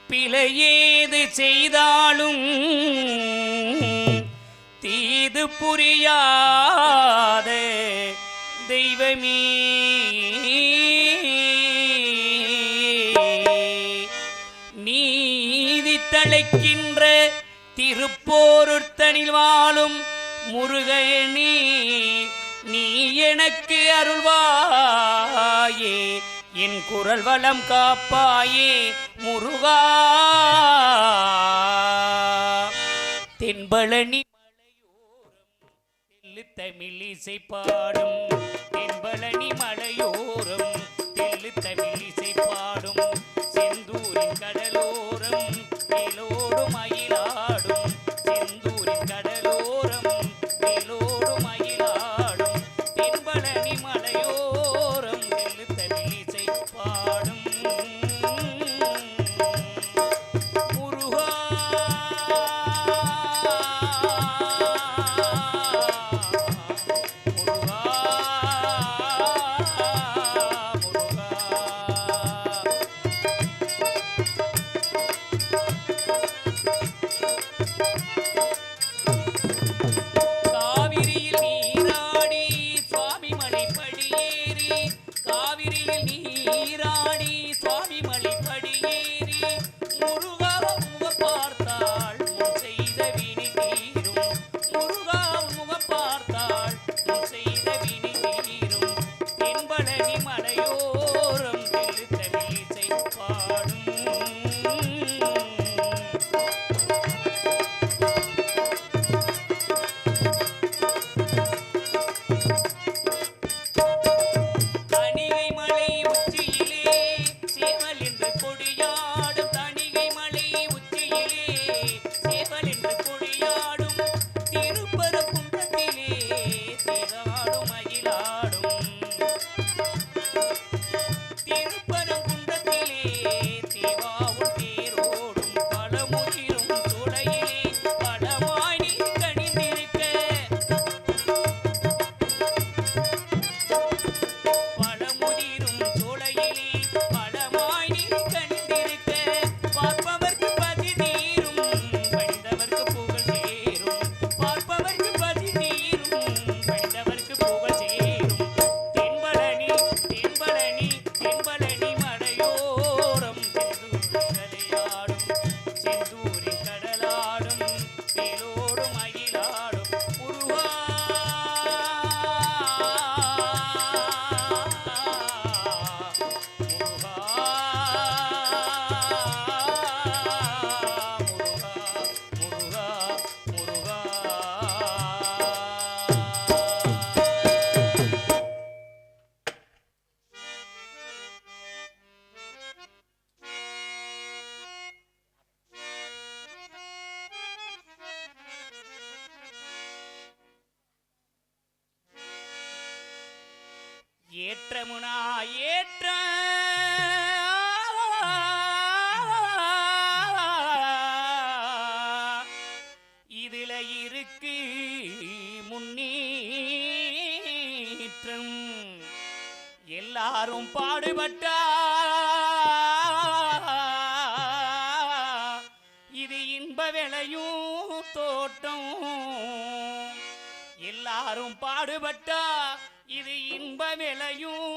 பிழையேது செய்தாலும் தீது புரியாத தெய்வமே நீதி தழைக்கின்ற திருப்போருத்தனில் வாழும் முருகனே நீ எனக்கு அருள்வாயே என் குரல் வளம் காப்பாயே முருகா தென்பழனி மலையோரம் தமிழ் இசை பாடும் தென்பழனி மலையோரம் தமிழ் இசை பாடும் செந்தூரின் கடலோரம் மேலோடு மயிலாடும் செந்தூரின் கடலோரம் மேலோடு மயிலாடும் தென்பழனி மலையோரம் தமிழ் இசை பாடும் முருகா ஏற்றமுனா ஏற்ற இதுல இருக்கு முன்னேற்றம் எல்லாரும் பாடுபட்டா இது இன்ப விளையும் தோட்டம் எல்லாரும் பாடுபட்டா இது இன்ப விளையும்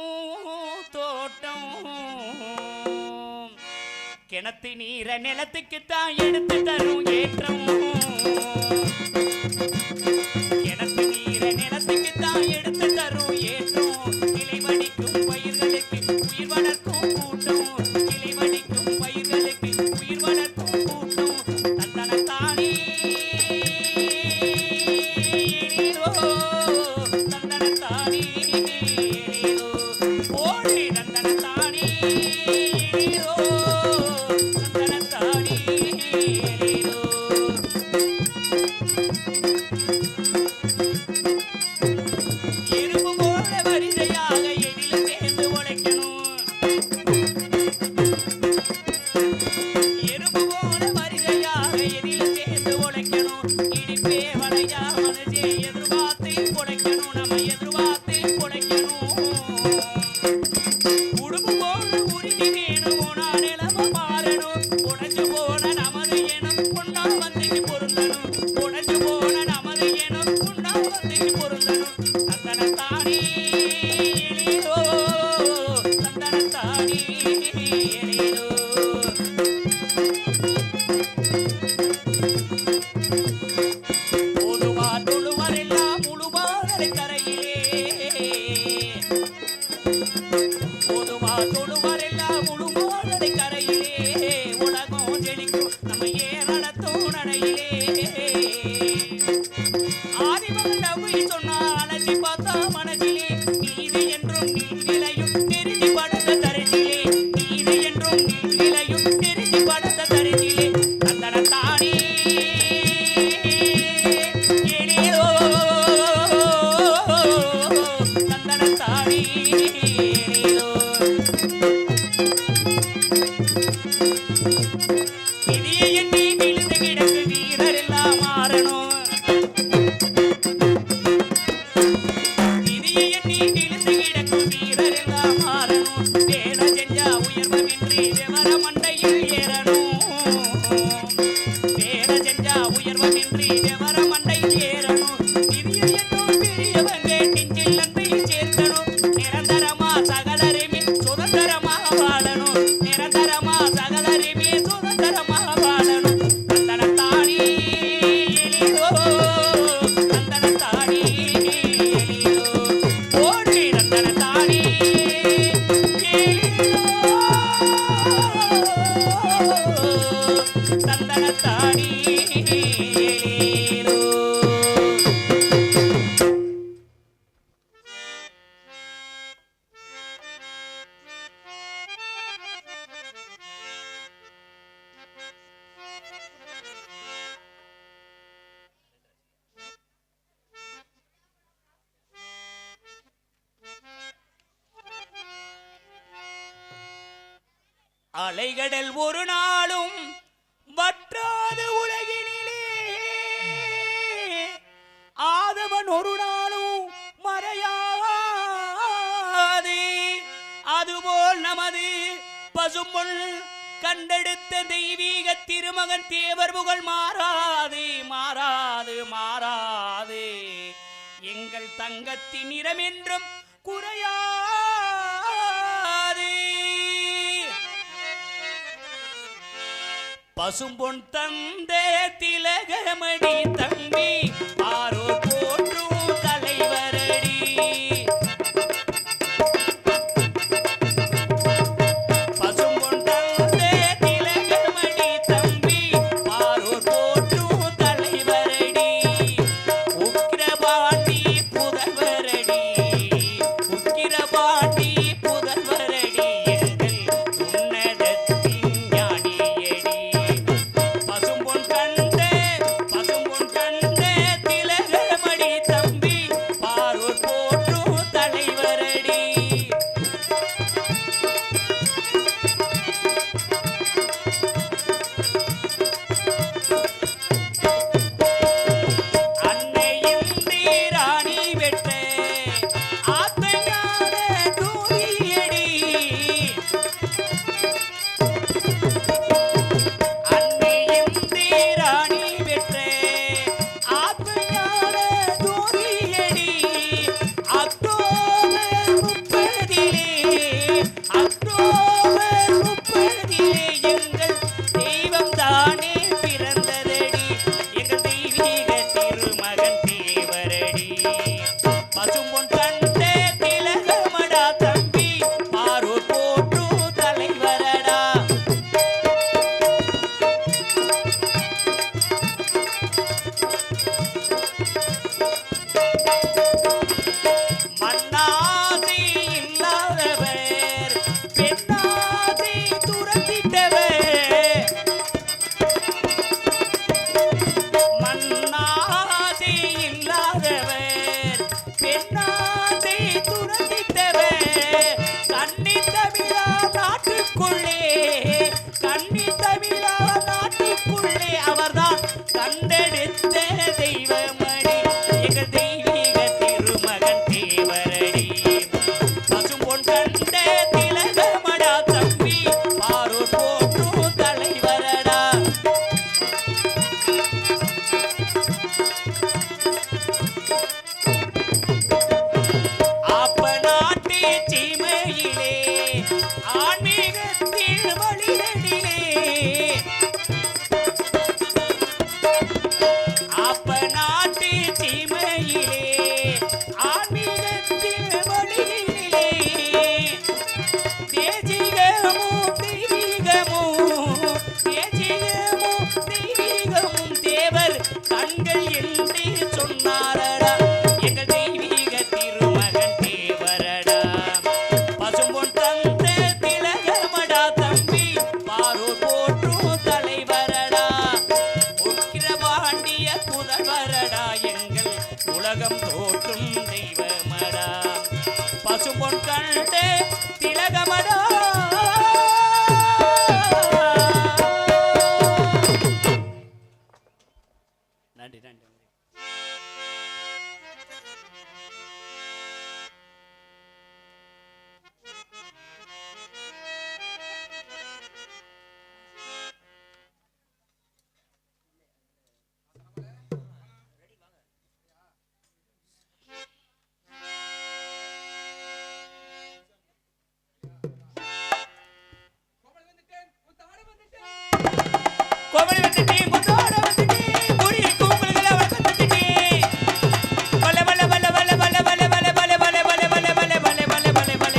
தோட்டம் கிணத்து நீர நிலத்துக்குத்தான் எடுத்து தரும் ஏற்றம் கிணத்து நீர நிலத்துக்குத்தான் எடுத்து தரும் ஏற்றம் கிளை வடிக்கும் பயிர்களுக்கு உயிர் வளர்க்கும் கூட்டம் கிளை வடிக்கும் பயிர்களுக்கு உயிர் வளர்க்கும் கூட்டம் தந்தனத்தானே உடுப்பு போல உருகி கரையிலே பொதுவா தொழுவார் எல்லாம் முழுமாடை கரையிலே உலகம் செழிக்கும் நம்ம ஏன் நடத்தும் நடையிலே ஆதிமகன் அவை சொன்னா அலசி பார்த்தா மனதிலே நீதி என்றும் நீதிலையும் தெரிஞ்சு படுத்த தரிசிலே நீதி என்றும் நீதிலையும் தெரிஞ்சு படுத்த தரிசிலே தந்தன தானே எளியோ தந்தன தானே எளியோ விதியை எண்ணி விழுந்து கிடக்கு வீரர் எல்லாம் மாறணும் விதியை எண்ணி விழுந்து கிடக்கும் வீரர் எல்லாம் மாறணும் வேலை செஞ்சா உயர்வமின்றி விவர மண்டையில் ஏறணும் வேலை செஞ்சா உயர்வமின்றி விவர மண்டையில் ஏறணும் விதியை என்னும் பெரியவங்க நெஞ்சில் அன்பை சேர்க்கணும் நிரந்தரமா சகலருமே சுதந்திரமா வாழணும் நிரந்தரமா சகலருமே சுதந்திரமா வாழணும் தந்தனத்தானே எளியோ தந்தனத்தானே எளியோ ஓடி தந்தனத்தானே எளியோ தந்தனத்தானே எளியோ அலைகடல் ஒரு நாளும் வற்றாத உலகினிலே ஆதவன் ஒரு நாளும் மறையாது அதுபோல் நமது பசும்பொன் கண்டெடுத்த தெய்வீக திருமகன் தேவர் புகழ் மாறாது மாறாது மாறாது எங்கள் தங்கத்தின் நிறம் என்றும் குறையாது பசும்பொன் தந்த திலகமடி தம்பி ஆரோ போற்றும் தலைவரடி பசும்பொன் தந்த திலகமடி தம்பி ஆரோ போற்றும் தலைவரடி உக்கிரபாண்டி புதல்வரடி உக்கிரபாண்டி புதல்வரடி எங்கள் உன்னதத்தின் ஞானியடி பசும்பொன் கண்டே திலகமடி தம்பி பாரூர் போற்றும் தலைவரடி அன்னையின் ராணி வெட்ட ஆத்தையான தூரியடி அன்னையின் ராணி வெட்ட ஆத்தையான தூரியடி அக்டோபர் 30 எங்கள் தெய்வம் தானே பிறந்ததடி எங்கள் தெய்வீக திருமகன் தேவரடி பசும்பொன் கண்டே திலகமடா தம்பி பாரூர் போற்றும் தலைவரடா மண்ணாசை இல்லாதவர் பெண்ணாசை துரத்திட்டவர் மண்ணாசை இல்லாதவர் பெண்ணாசை துரத்திட்டவர் கன்னி தமிழா நாட்டுக்குள்ளே கன்னி தமிழா நாட்டுக்குள்ளே அவர்தான் கண்டெடுத்த தெய்வமடி எங்கள் தெய்வீக திருமகன் தேவரடி பசும்பொன் கண்ட திலகமடா தம்பி பாரூர் போற்றும் தலைவரடா அப்ப நாட்டு சீமையிலே ஆன்மீகத்தில் வழிநடிலே அப்ப நாட்டு போற்றும் தெய்வமடா பசும்பொன் கண்டே திலகமடா நன்றி நன்றி கோமலி வந்துட்டே கொண்டாட வந்துட்டே குடி கூக்குலகள வந்துட்டே பல பல பல பல பல பல பல பல பல பல பல பல பல பல பல பல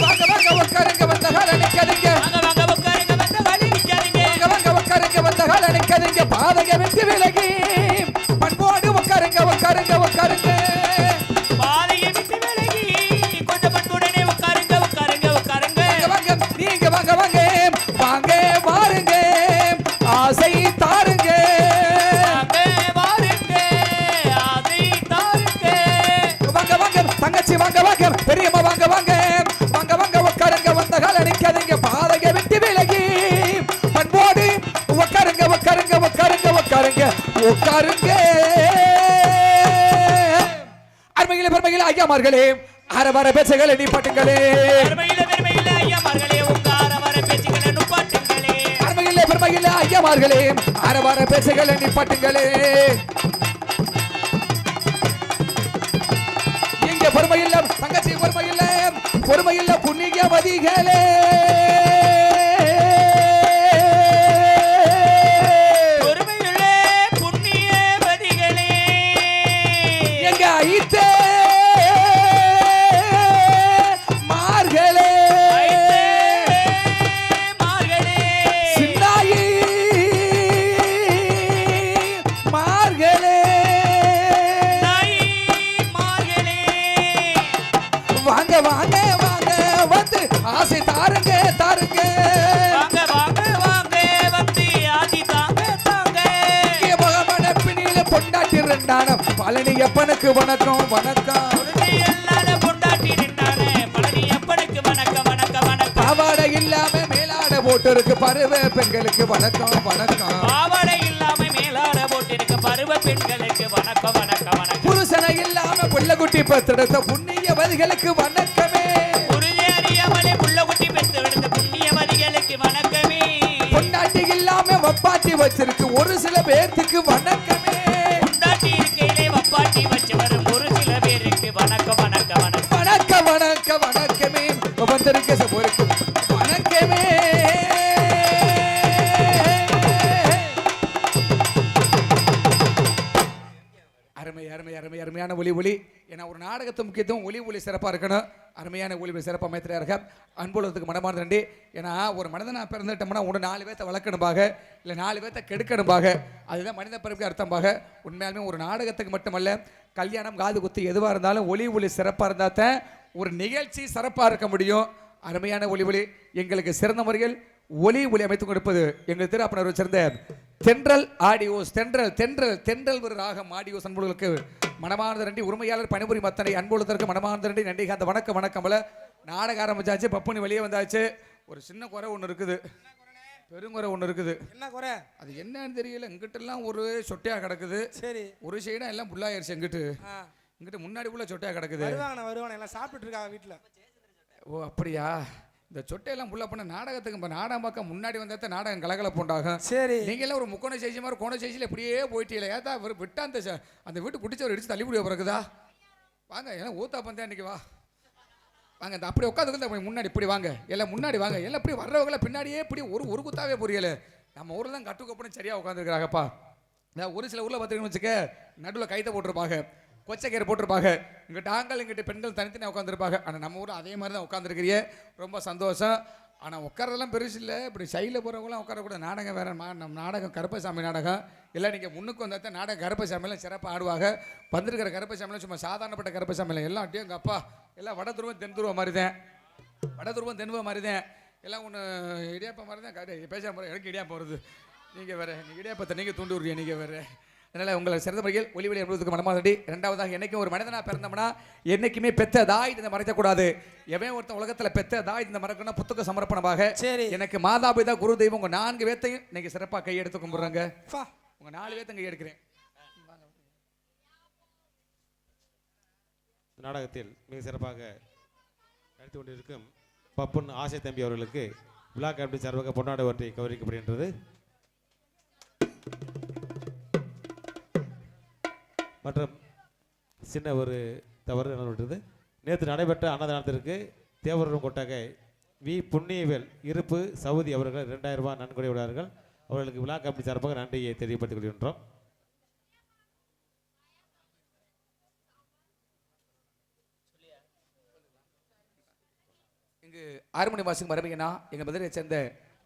வாங்க வாங்க உட்காருங்க வந்த கால நிக்காதீங்க வாங்க வாங்க உட்காருங்க வந்த கால நிக்காதீங்க வாங்க வாங்க உட்காருங்க வந்த கால நிக்காதீங்க பாதக வெட்டி விலகி பண்போடு உட்காருங்க உட்காருங்க உட்காருங்க பாதையை விட்டு விலகி கொஞ்சம் பண்புடனே உட்காருங்க உட்காருங்க உட்காருங்க வாங்க நீங்க வாங்க வாங்க வாங்க வாருங்க ஆசை தாருங்க வாங்க வாருங்க ஆசை தாருங்க வாங்க வாங்க தங்கச்சி வாங்க வாங்க பெரியம்மா வாங்க வாங்க வாங்க வாங்க உட்காருங்க வந்த கால நிக்காதீங்க பாதக வெட்டி விலகி பண்போடு உட்காருங்க உட்காருங்க உட்காருங்க உட்காருங்க உட்காருங்க அருமையிலே பெருமையிலே ஐயாமார்களே அரவர பேச்சுகளை நீ பாட்டுங்களே பெருமையில ஐயாமார்களே உட்கார வர பேச்சுகளை நுப்பாட்டுங்களே அருமையிலே பெருமையிலே ஐயாமார்களே அரவர பேச்சுகளை நீ பாட்டுங்களே இங்க பொறுமையில்ல தங்கச்சி பொறுமையில்ல புண்ணியவதிகளே பொறுமையுள்ள புண்ணியவதிகளே எங்க ஐத்தே மார்களே மார்களே சின்னாயி மார்களே நாய் மார்களே வாங்க வாங்க வாங்க வந்து ஆசை தாருங்க தாருங்க வாங்க வாங்க வாங்க வந்து ஆதி தாங்க தாங்க பகவான பிணியில பொண்டாட்டி ரெண்டான பழனி எப்பனுக்கு வணக்கம் வணக்கம் உருளை எல்லார பொண்டாட்டி நின்றானே பழனி அப்பனுக்கு வணக்கம் வணக்கம் வணக்கம் பாவாடை இல்லாம மேலாட போட்டு இருக்கு பருவ பெண்களுக்கு வணக்கம் வணக்கம் பாவாடை இல்லாம மேலாட போட்டிருக்க பருவ பெண்களுக்கு வணக்கம் வணக்கம் வணக்கம் புருஷனை இல்லாம புள்ளகுட்டி பத்திரத்த புண்ணியவதிகளுக்கு வணக்கமே உறுதி அறியாமலே புள்ள குட்டி பெற்று விடுத்த புண்ணியவதிகளுக்கு வணக்கமே பொண்டாட்டி இல்லாம வப்பாட்டி வச்சிருக்கு ஒரு சில பேர்த்துக்கு வணக்கமே பொண்டாட்டி இருக்கையிலே வப்பாட்டி வச்சு வரும் ஒரு சில பேருக்கு வணக்கம் வணக்கம் வணக்கம் வணக்கம் வணக்கம் வணக்கமே வந்திருக்க சபோருக்கு வணக்கமே அருமை அருமை அருமை அருமையான ஒளி ஏன்னா ஒரு நாடகத்து முக்கியத்துவம் ஒளி சிறப்பாக இருக்கணும் அருமையான ஒளி சிறப்பு அமைத்திருக்க அன்புள்ளதுக்கு மனமார்ந்த நன்றி ஏன்னா ஒரு மனிதனா பிறந்துட்டோம்னா ஒன்று 4 பேர்த்த வளர்க்கணும்பாக இல்லை 4 பேர்த்த கெடுக்கணும்பாக அதுதான் மனித பிறகு அர்த்தம்பாக உண்மையாலுமே ஒரு நாடகத்துக்கு மட்டுமல்ல கல்யாணம் காது குத்து எதுவாக இருந்தாலும் ஒளி சிறப்பாக இருந்தால் தான் ஒரு நிகழ்ச்சி சிறப்பாக இருக்க முடியும் அருமையான ஒளி எங்களுக்கு சிறந்த முறையில் ஒளி அமைத்துக் கொடுப்பது எங்கள் திருப்பனூரை சேர்ந்த தென்றல் ஆடியோஸ் தென்றல் ஒரு ராகம் ஆடியோஸ் அன்புகளுக்கு மனமார்ந்த நன்றி உரிமையாளர் பணிபுரி மத்தனை அன்புள்ளதற்கு மனமார்ந்த நன்றி நன்றி அந்த வணக்கம் நாடகம் ஆரம்பிச்சாச்சு பப்புனி வெளியே வந்தாச்சு ஒரு சின்ன குறை ஒன்று இருக்குது பெருங்குறை ஒன்று இருக்குது என்ன குறை அது என்னன்னு தெரியல இங்கிட்டெல்லாம் ஒரு சொட்டையாக கிடக்குது சரி ஒரு சைடாக எல்லாம் புல்லாயிருச்சு இங்கிட்டு முன்னாடி உள்ள சொட்டையாக கிடக்குது வருவாங்க எல்லாம் சாப்பிட்டு இருக்காங்க வீட்டில் ஓ அப்படியா இந்த சொட்டையெல்லாம் புள்ள பண்ண நாடகத்துக்கு நாடகம் பார்க்க முன்னாடி வந்தா நாடகம் கலகலப்பு உண்டாகும் சரி நீங்க எல்லாம் ஒரு முக்கோண சேச்சி மாதிரி கோண சேச்சியில் இப்படியே போயிட்டீங்களே ஏதா விட்டா அந்த வீட்டு குடிச்சவர் இடிச்சு தள்ளி முடிய பிறகுதா வாங்க ஏன்னா ஊத்தா பந்தா இன்னைக்கு வாங்க இந்த அப்படி உட்காந்து முன்னாடி இப்படி வாங்க எல்லாம் முன்னாடி வாங்க எல்லாம் இப்படி வர்றவங்கள பின்னாடியே இப்படி ஒரு குத்தாவே புரியல நம்ம ஊரில் தான் கட்டுக்கப்புறம் சரியாக உட்காந்துருக்குறாங்கப்பா ஒரு சில ஊரில் பார்த்துக்கணும்னு வச்சுக்க நடுவில் கைத்தை போட்டிருப்பாங்க கொச்சக்கீரை போட்டிருப்பாங்க இங்கிட்ட ஆண்கள் இங்கிட்ட பெண்கள் தனித்தனியாக உட்காந்துருப்பாங்க ஆனால் நம்ம ஊரில் அதே மாதிரி தான் உட்காந்துருக்கிறிய ரொம்ப சந்தோஷம் ஆனால் உட்காரதெல்லாம் பெருசு இல்லை இப்படி சைடில் போகிறவங்களாம் உட்காரக்கூடாது நாடகம் வேறு நம்ம நாடகம் கருப்பசாமி நாடகம் இல்லை நீங்கள் முன்னுக்கு வந்தால் நாடகம் கருப்பசாமியெல்லாம் சிறப்பாக ஆடுவாங்க வந்திருக்கிற கருப்பசாமியெல்லாம் சும்மா சாதாரணப்பட்ட கருப்பசாமியில் எல்லாம் அப்படியே எங்கள் அப்பா எல்லாம் வட துருவம் தென் துருவம் மாதிரி தான் வட துருவம் தென்வம் மாதிரி தான் எல்லாம் ஒன்று இடியாப்பா மாதிரி தான் பேசாம எனக்கு இடியாப்பம் வருது நீங்கள் வேறு நீங்கள் இடியாப்பத்தை நீங்கள் தூண்டி விடுறீங்க நீங்கள் வேறு அதனால் உங்களை சிறந்த முறையில் ஒளிவெளி என்பதற்கு மனமாதடி. இரண்டாவதாக என்னைக்கும் ஒரு மனிதனாக பிறந்தோம்னா என்னைக்குமே பெத்த தாய் இந்த மறைக்கக்கூடாது. எவன் ஒருத்தன் உலகத்தில் பெத்த தாய் இந்த மறக்கணும் புத்தக சமர்ப்பணமாக சரி. எனக்கு மாதாபிதா குரு தெய்வம் உங்கள் 4 பேர்த்தையும் இன்னைக்கு சிறப்பாக கையெடுத்து கும்பிட்றாங்க. பா உங்கள் 4 பேர்த்தையும் கையெடுக்கிறேன். நாடகத்தில் மிக சிறப்பாக நடித்து கொண்டிருக்கும் பப்புன் ஆசை தம்பி அவர்களுக்கு விழா கமிட்டி சார்பாக பொன்னாடை ஒன்றை கௌரவிக்கப்படுகின்றது. மற்றும் சின்ன ஒரு தவறு நடந்துவிட்டது. நேற்று நடைபெற்ற அன்னதானத்திற்கு தேவரும் கொட்டகை வி புண்ணியவேல் இருப்பு சவுதி அவர்கள் 2000 ரூபாய் நன்கொடை விடுவார்கள். அவர்களுக்கு விழா கமிட்டி சார்பாக நன்றியை தெரியப்படுத்திக் கொள்கின்றோம். இங்கு 6 மணி வாசிக்கும் மரபிகனா எங்கள் மதுரையை சேர்ந்த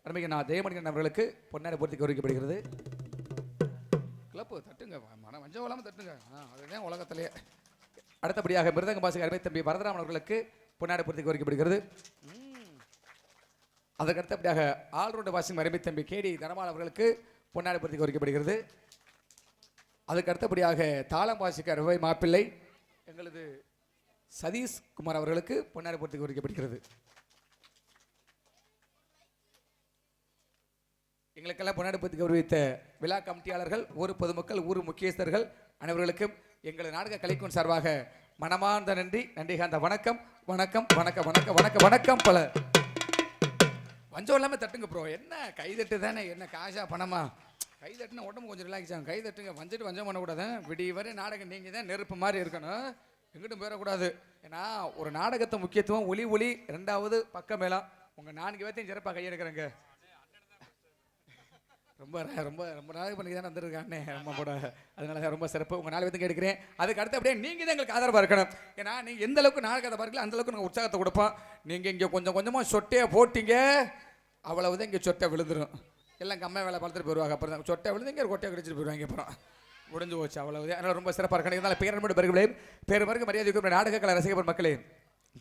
மரபிகனா ஜெயமணிகன் அவர்களுக்கு பொன்னாடை பூர்த்தி கௌரவிக்கப்படுகிறது. கிளப்பு தட்டுங்க, மனம் வஞ்சம் இல்லாமல் தட்டுங்க. அதுதான் உலகத்திலேயே. அடுத்தபடியாக மிருதங்க வாசிக்க அருமை தம்பி வரதராமன் அவர்களுக்கு பொன்னாடை பூர்த்தி கௌரவிக்கப்படுகிறது. அதற்கு அடுத்தபடியாக ஆல்ரவுண்ட் வாசிக்கும் அருமை தம்பி கேடி தனபால் அவர்களுக்கு பொன்னாடை பூர்த்தி கௌரவிக்கப்படுகிறது. அதுக்கு அடுத்தபடியாக தாளம் வாசிக்க அருமை மாப்பிள்ளை எங்களது சதீஷ் குமார் அவர்களுக்கு பொன்னாடை பூர்த்தி கௌரவிக்கப்படுகிறது. எங்களுக்கெல்லாம் பொன்னாடை பூர்த்தி கௌரவித்த விழா கமிட்டியாளர்கள், ஊர் பொதுமக்கள், ஊர் முக்கியஸ்தர்கள் அனைவர்களுக்கும் எங்களது நாடக கலைக்குழு சார்பாக மனமார்ந்த நன்றி. நன்றிகாந்த வணக்கம் வணக்கம் வணக்கம் வணக்கம் வணக்கம் வணக்கம். பல வஞ்சம் இல்லாமல் தட்டுங்க ப்ரோ. என்ன கைதட்டு தானே, என்ன காசா பணமா? கைதட்டுனா உடம்பு கொஞ்சம் ரிலாக்ஸ் ஆகும். கைதட்டுங்க, வஞ்சிட்டு வஞ்சம் பண்ணக்கூடாது. விடிய வரை நாடகம் நீங்கள் தான் நெருப்பு மாதிரி இருக்கணும், எங்கிட்டும் போயிடக்கூடாது. ஏன்னா ஒரு நாடகத்தை முக்கியத்துவம் ஒளி ஒளி 2வது பக்கம் மேலாம். உங்கள் 4 பேர்த்தையும் சிறப்பாக கையெடுக்கிறேங்க. ரொம்ப ரொம்ப ரொம்ப நாளைக்கு பண்ணி தானே வந்துருக்கானே ரொம்ப கூட, அதனால ரொம்ப சிறப்பு. உங்கள் 4 பேர்த்தையும் எடுக்கிறேன். அதுக்கு அடுத்து அப்படியே நீங்கள் தான் எங்களுக்கு ஆதரவாக இருக்கணும். ஏன்னா நீங்கள் எந்த அளவுக்கு நாடகத்தை பார்க்கல அந்த அளவுக்கு நாங்கள் உற்சாகத்தை கொடுப்போம். நீங்கள் இங்கே கொஞ்சம் கொஞ்சமாக சொட்டையை போட்டிங்க, அவ்வளவுதான் இங்கே சொட்டை விழுந்துடும். எல்லாம் கம்மியாக வேலை பார்த்துட்டு போயிடுவாங்க. அப்புறம் தான் சொட்டை விழுந்து இங்கே கொட்டையை கடிச்சிட்டு போயிடுவாங்க. அப்புறம் முடிஞ்சு போச்சு, அவ்வளவுதான். அதனால் ரொம்ப சிறப்பாக இருக்கணும். இதனால் பேரன்போடு பெருகளே பேருமருக்கு மரியாதைக்கு நாடக கலை ரசிகர் மக்களே,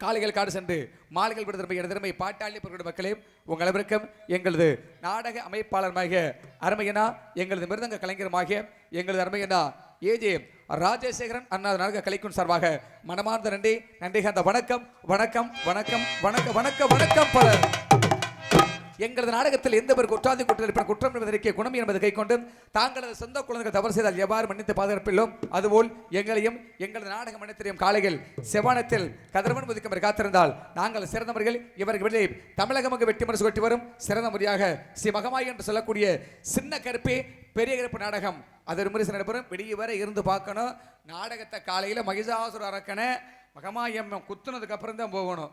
காலைகள் காடு சென்று மாலைகள் விட திறமை திறமை பாட்டாளி பொருட்கள் மக்களே, உங்கள் அனைவருக்கும் எங்களது நாடக அமைப்பாளருமாகிய அருமையனா எங்களது மிருதங்க கலைஞருமாகிய எங்களது அருமையனா ஏஜே ராஜசேகரன் அண்ணா நாடக கலைக்குழு சார்பாக மனமார்ந்த நன்றி. நன்றிகாந்த வணக்கம் வணக்கம் வணக்கம் வணக்கம் வணக்கம் வணக்கம். பல எங்களது நாடகத்தில் எந்த ஒரு குற்றாதி குற்றம் குற்றம் என்பதற்கு குணம் என்பதை கை கொண்டு தாங்களது சொந்த குழந்தைகள் தவறு செய்தால் எவ்வாறு மன்னித்து பாதுகாப்பில்லோம் அதுபோல் எங்களையும் எங்களது நாடக மன்னித்திரியும் காலையில் செவானத்தில் கதிரவன் முதிக்கும் காத்திருந்தால் நாங்கள் சிறந்தவர்கள். இவர்களை தமிழகமாக வெற்றி மனசு கொட்டி வரும் சிறந்த முறையாக ஸ்ரீ மகமாயி என்று சொல்லக்கூடிய சின்ன கருப்பே பெரிய கருப்பு நாடகம் அது ஒரு முறை நடைபெறும். விடிய வரை இருந்து பார்க்கணும். நாடகத்தை காலையில் மகிஷாசுர அரக்கனை மகமாயம் குத்துனதுக்கு அப்புறம் தான் போகணும்.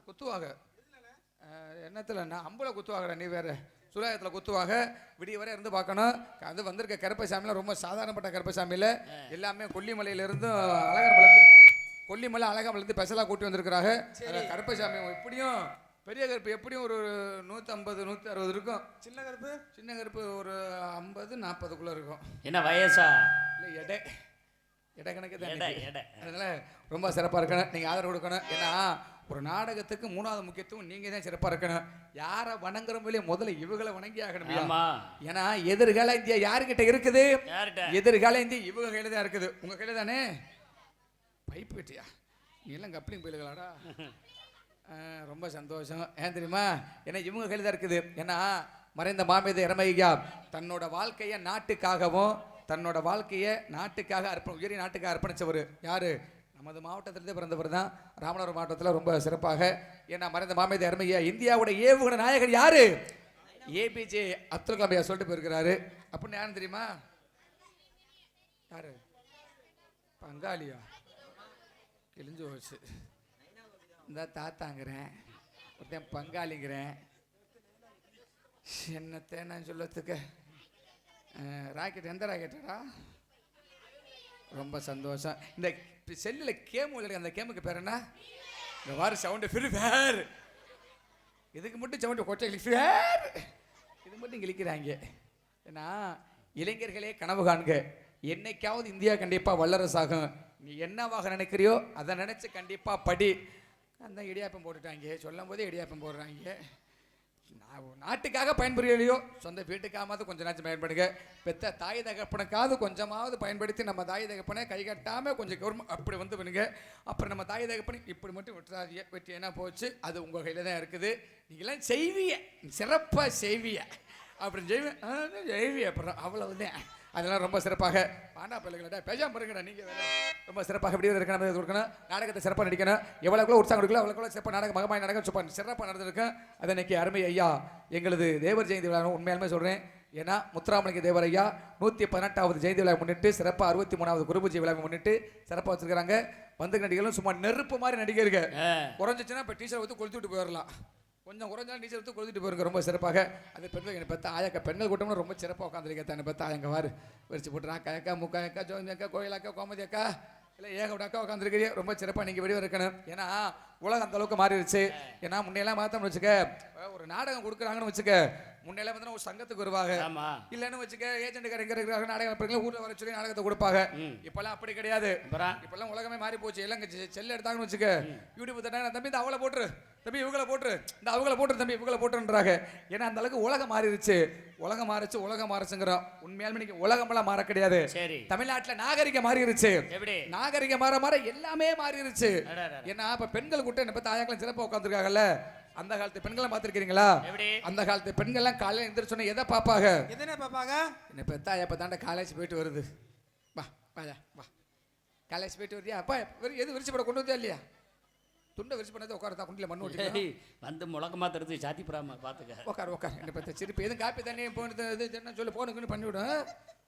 குத்துவாங்க என்னத்தில் நான் அம்புல குத்துவாங்கடா, நீ வேறு சுலாயத்தில் குத்துவாங்க. விடிய வரை இருந்து பார்க்கணும். அது வந்திருக்க கருப்பசாமியில் ரொம்ப சாதாரணப்பட்ட கருப்பசாமியில் எல்லாமே கொல்லிமலையிலிருந்தும் கொல்லிமலை அழகாமலேருந்து ஸ்பெஷலாக கூட்டி வந்திருக்கிறாங்க. கருப்பசாமி எப்படியும் பெரிய கருப்பு எப்படியும் ஒரு 150 160 இருக்கும். சின்ன கருப்பு ஒரு 50 40க்குள்ளே இருக்கும். என்ன வயசா? இல்லை எடை கணக்கு தான். அதனால ரொம்ப சிறப்பாக இருக்கணும். நீங்கள் ஆதரவு கொடுக்கணும். ஏன்னா ஒரு நாடகத்துக்கு 3வது முக்கியத்துவம் நீங்கள் தான் சிறப்பாக இருக்கணும். யாரை வணங்குறோம்லையே முதல்ல இவங்களை வணங்கி ஆகணும். ஏன்னா எதிர்கால இந்தியா யாருக்கிட்ட இருக்குது? எதிர்கால இந்தியா இவங்க கையில் தான் இருக்குது. உங்கள் கையில் தானே. பைப் வெட்டியா நீ எல்லாம் கப்ளிங் போயிலுங்களாடா? ரொம்ப சந்தோஷம். ஏன் தெரியுமா? ஏன்னா இவங்க கையில் தான் இருக்குது. ஏன்னா மறைந்த மாமேத இறமையா தன்னோட வாழ்க்கையை நாட்டுக்காகவும் தன்னோட வாழ்க்கையை நாட்டுக்காக உயரிய நாட்டுக்காக அர்ப்பணித்தவர் யாரு? நமது மாவட்டத்திலிருந்தே பிறந்தவர் தான். ராமநாதபுரம் மாவட்டத்தில் ரொம்ப சிறப்பாக. ஏன்னா மறைந்த மாமேத அருமையா இந்தியாவுடைய ஏவுகணை நாயகர் யாரு? ஏபிஜே அப்துல் கலாம் சொல்லிட்டு போயிருக்கிறாரு. அப்படின்னு யாருன்னு தெரியுமா? யாரு? பங்காளியா? கிழிஞ்சு போச்சு. இந்த தாத்தாங்கிறேன், ஒருத்தன் பங்காளிங்கிறேன். என்னத்தை நான் சொல்லத்துக்கு? ராக்கெட் எந்த ராக்கெட்டா? ரொம்ப சந்தோஷம். இந்த செல்லில் கேம் விளையாடு, அந்த கேமுக்கு பேர் என்ன? இந்த மாதிரி சவுண்டு ஃப்ரீ ஃபயர். இதுக்கு மட்டும் சவுண்டு கொட்டை ஃபயர், இது மட்டும் கிழிக்கிறாங்க. ஏன்னா இளைஞர்களே கனவு காண்க, என்னைக்காவது இந்தியா கண்டிப்பாக வல்லரசாகும். நீ என்னவாக நினைக்கிறியோ அதை நினச்சி கண்டிப்பாக படி. அந்த இடியாப்பம் போட்டுட்டாங்க, சொல்லும் போதே இடியாப்பம் போடுறாங்க. நாட்டுக்காக பயன்படுறலையோ சொந்த வீட்டுக்காவது கொஞ்ச நாச்சும் பயன்படுங்க. பெத்த தாய் தகப்பனுக்காவது கொஞ்சமாவது பயன்படுத்தி நம்ம தாய் தகப்பனை கை கட்டாமல் கொஞ்சம் கவர்மெண்ட் அப்படி வந்து பண்ணுங்க. அப்புறம் நம்ம தாய் தகப்பனை இப்படி மட்டும் விட்டுறாதீங்க. வெட்டி என்ன போச்சு, அது உங்கள் கையில் தான் இருக்குது. நீங்களாம் செய்விய, சிறப்பாக செய்விய அப்படின்னு செய்விய அப்புறம் அவ்வளவுதான். அதெல்லாம் ரொம்ப சிறப்பாக பாண்டா பிள்ளைகள பேசாம பாருங்கடா. நீங்கள் வேலை ரொம்ப சிறப்பாக எப்படி இருக்கணும், கொடுக்கணும், நாடகத்தை சிறப்பாக நடிக்கணும். எவ்வளோக்குள்ள உற்சாகம் கொடுக்கல அவ்வளோக்குள்ள சிறப்பாக நாடகம் மகமாய் நாடகம் சிறப்பாக நடந்திருக்கேன். அது இன்னைக்கு அருமை ஐயா எங்களது தேவர் ஜெயந்தி விழா உண்மையாலுமே சொல்கிறேன். ஏன்னா முத்துராமலிங்க தேவர் ஐயா 118வது ஜெயந்தி விழா முன்னிட்டு சிறப்பாக 63வது குருபூஜை விழாவை முன்னிட்டு சிறப்பாக வச்சிருக்காங்க. வந்து நடிகர்களும் சும்மா நெருப்பு மாதிரி நடிகருங்க. குறைஞ்சிச்சுன்னா இப்போ டீச்சர் ஊற்றி கொளுத்து விட்டு போயிடலாம். கொஞ்சம் குறைஞ்சாலும் டீச்சர் எடுத்து கொடுத்துட்டு போயிருங்க. ரொம்ப சிறப்பாக அது பெண்கள் என்னை பற்றி ஆயக்கா பெண்கள் கூட்டம்னு ரொம்ப சிறப்பாக உட்காந்துருக்கேன். என்னை பற்றி ஆயங்க வாரு வரிச்சு போட்டுறா அக்கா முக்கா அக்கா ஜோதி அக்கா கோயில் அக்கா கோமதி அக்கா இல்லை ஏகப்பட்ட அக்கா உட்காந்துருக்கிறீ. ரொம்ப சிறப்பாக நீங்கள் வெளியே இருக்கணும். ஏன்னா உலகம் அந்த அளவுக்கு மாறிடுச்சு. ஏன்னா முன்னையெல்லாம் மாற்றம்னு வச்சுக்க, ஒரு நாடகம் கொடுக்குறாங்கன்னு வச்சுக்க, முன்னையெல்லாம் வந்து ஒரு சங்கத்துக்கு வருவாங்க. இல்லைன்னு வச்சுக்க ஏஜென்ட்டுக்கார எங்கே இருக்கிறாங்க நாடகம் ஊரில் வர சொல்லி நாடகத்தை கொடுப்பாங்க. இப்போல்லாம் அப்படி கிடையாது. இப்போல்லாம் உலகமே மாறி போச்சு. எல்லாம் செல்ல எடுத்தாங்கன்னு வச்சுக்க, யூடியூப் தட்டாங்க தம்பி இந்த அவளை போட்டுரு, தம்பி இவங்களை போட்டுரு, இந்த அவங்கள போட்டுரு, தம்பி இவங்களை போட்டுன்றாங்க. ஏன்னா அந்த அளவுக்கு உலகம் மாறிடுச்சு. உலகம் மாறிச்சு, உலகம் மாறிச்சுங்கிறோம். உண்மையாலுமே இன்னைக்கு உலகமெல்லாம் மாற கிடையாது. தமிழ்நாட்டில் நாகரிகம் மாறிடுச்சு. நாகரிகம் மாற மாற எல்லாமே மாறிடுச்சு. ஏன்னா இப்ப பெண்கள் கூட்டம் என்ன தாயாக்கள் சிறப்பாக உட்காந்துருக்காங்கல்ல. அந்த காலத்து பெண்களை பார்த்துருக்கீங்களா? அந்த காலத்து பெண்கள்லாம் காலையில் எந்திரிச்சோன்னே எதை பார்ப்பாங்க? எதனை பார்ப்பாங்க? என்ன பெத்தாயா இப்போ தாண்ட காலேஜ் போயிட்டு வருது, வா வாயா வா காலேஜ் போயிட்டு வருதியா அப்பா எது விரிச்சு போட கொண்டு வந்தியா இல்லையா? துண்டை விரிச்சு பண்ணதை உட்காரதா குண்டியில் மண்ணு ஓட்டி வந்து முழக்கமாக தடுத்து சாத்தி போடாம பார்த்துக்க. உட்கார் என்ன பெத்த சிரிப்பு எதுவும் காப்பி தண்ணி போனது இது என்ன சொல்லி போனுக்குன்னு பண்ணிவிடும்.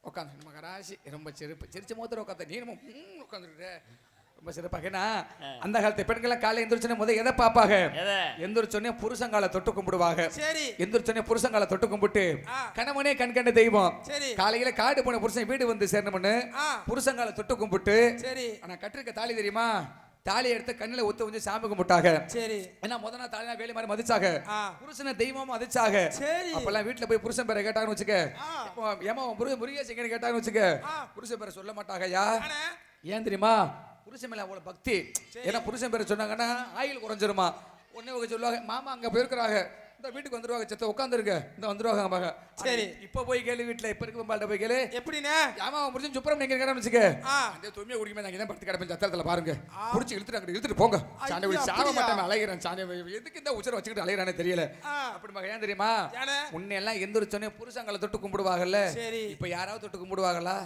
உட்காந்து நம்ம கராசி ரொம்ப சிரிப்பு சிரிச்ச மோத்திர உட்காந்து நீ நம்ம உட்காந்துருக்க ரொம்ப சிறப்பாக. ஏன்னா அந்த காலத்து பெண்கள்லாம் காலை எந்திரிச்சோன்னே முதல் எதை பார்ப்பாங்க? எந்திரிச்சோன்னே புருஷங்கால தொட்டு கும்பிடுவாங்க. எந்திரிச்சோன்னே புருஷங்கால தொட்டு கும்பிட்டு கணவனே கண் கண்ட தெய்வம். காலையில காடு போன புருஷன் வீடு வந்து சேரணும்னு புருஷங்கால தொட்டு கும்பிட்டு. ஆனா கட்டிருக்க தாலி தெரியுமா? தாலி எடுத்து கண்ணில ஒத்து வந்து சாமி கும்பிட்டாங்க. சரி. ஏன்னா முதல்ல தாலினா வேலை மாதிரி மதிச்சாங்க, புருஷனை தெய்வமா மதிச்சாங்க. அப்பெல்லாம் வீட்டுல போய் புருஷன் பேரை கேட்டாங்கன்னு வச்சுக்க, ஏமா முருகேசன் கேட்டாங்கன்னு வச்சுக்க, புருஷன் பேரை சொல்ல மாட்டாங்கயா. ஏன் தெரியுமா? புருஷன் மேல அவ்வளவு பக்தி. ஏன்னா புருஷன் பேரை சொன்னாங்கன்னா ஆயில் குறைஞ்சிருமா. உடனே சொல்லுவாங்க மாமா அங்க போயிருக்கிறாங்க, இந்த வீட்டுக்கு வந்துருவாங்க, செத்த உட்காந்துருக்க இந்த வந்துருவாங்க. சரி இப்ப போய் கேளு, வீட்டுல இப்ப இருக்க போய் கேளு எப்படின்னு. ஆமா புருஷன் சுப்பரம் நீங்க கேட்டான்னு வச்சுக்க, அந்த தூய்மையை குடிக்குமே நாங்க தான் படுத்து கிடப்பேன் சத்திரத்துல பாருங்க, புடிச்சு இழுத்துட்டு போங்க. சாண்டை சாக மாட்டேன் அலைகிறேன். சாண்டை எதுக்கு இந்த உச்சரை வச்சுக்கிட்டு அலைகிறானே தெரியல. அப்படி ஏன் தெரியுமா? முன்னெல்லாம் எந்திரிச்சோன்னே புருஷங்களை தொட்டு கும்பிடுவாங்கல்ல. இப்ப யாராவது தொட்டு கும்பிடுவாங்களா?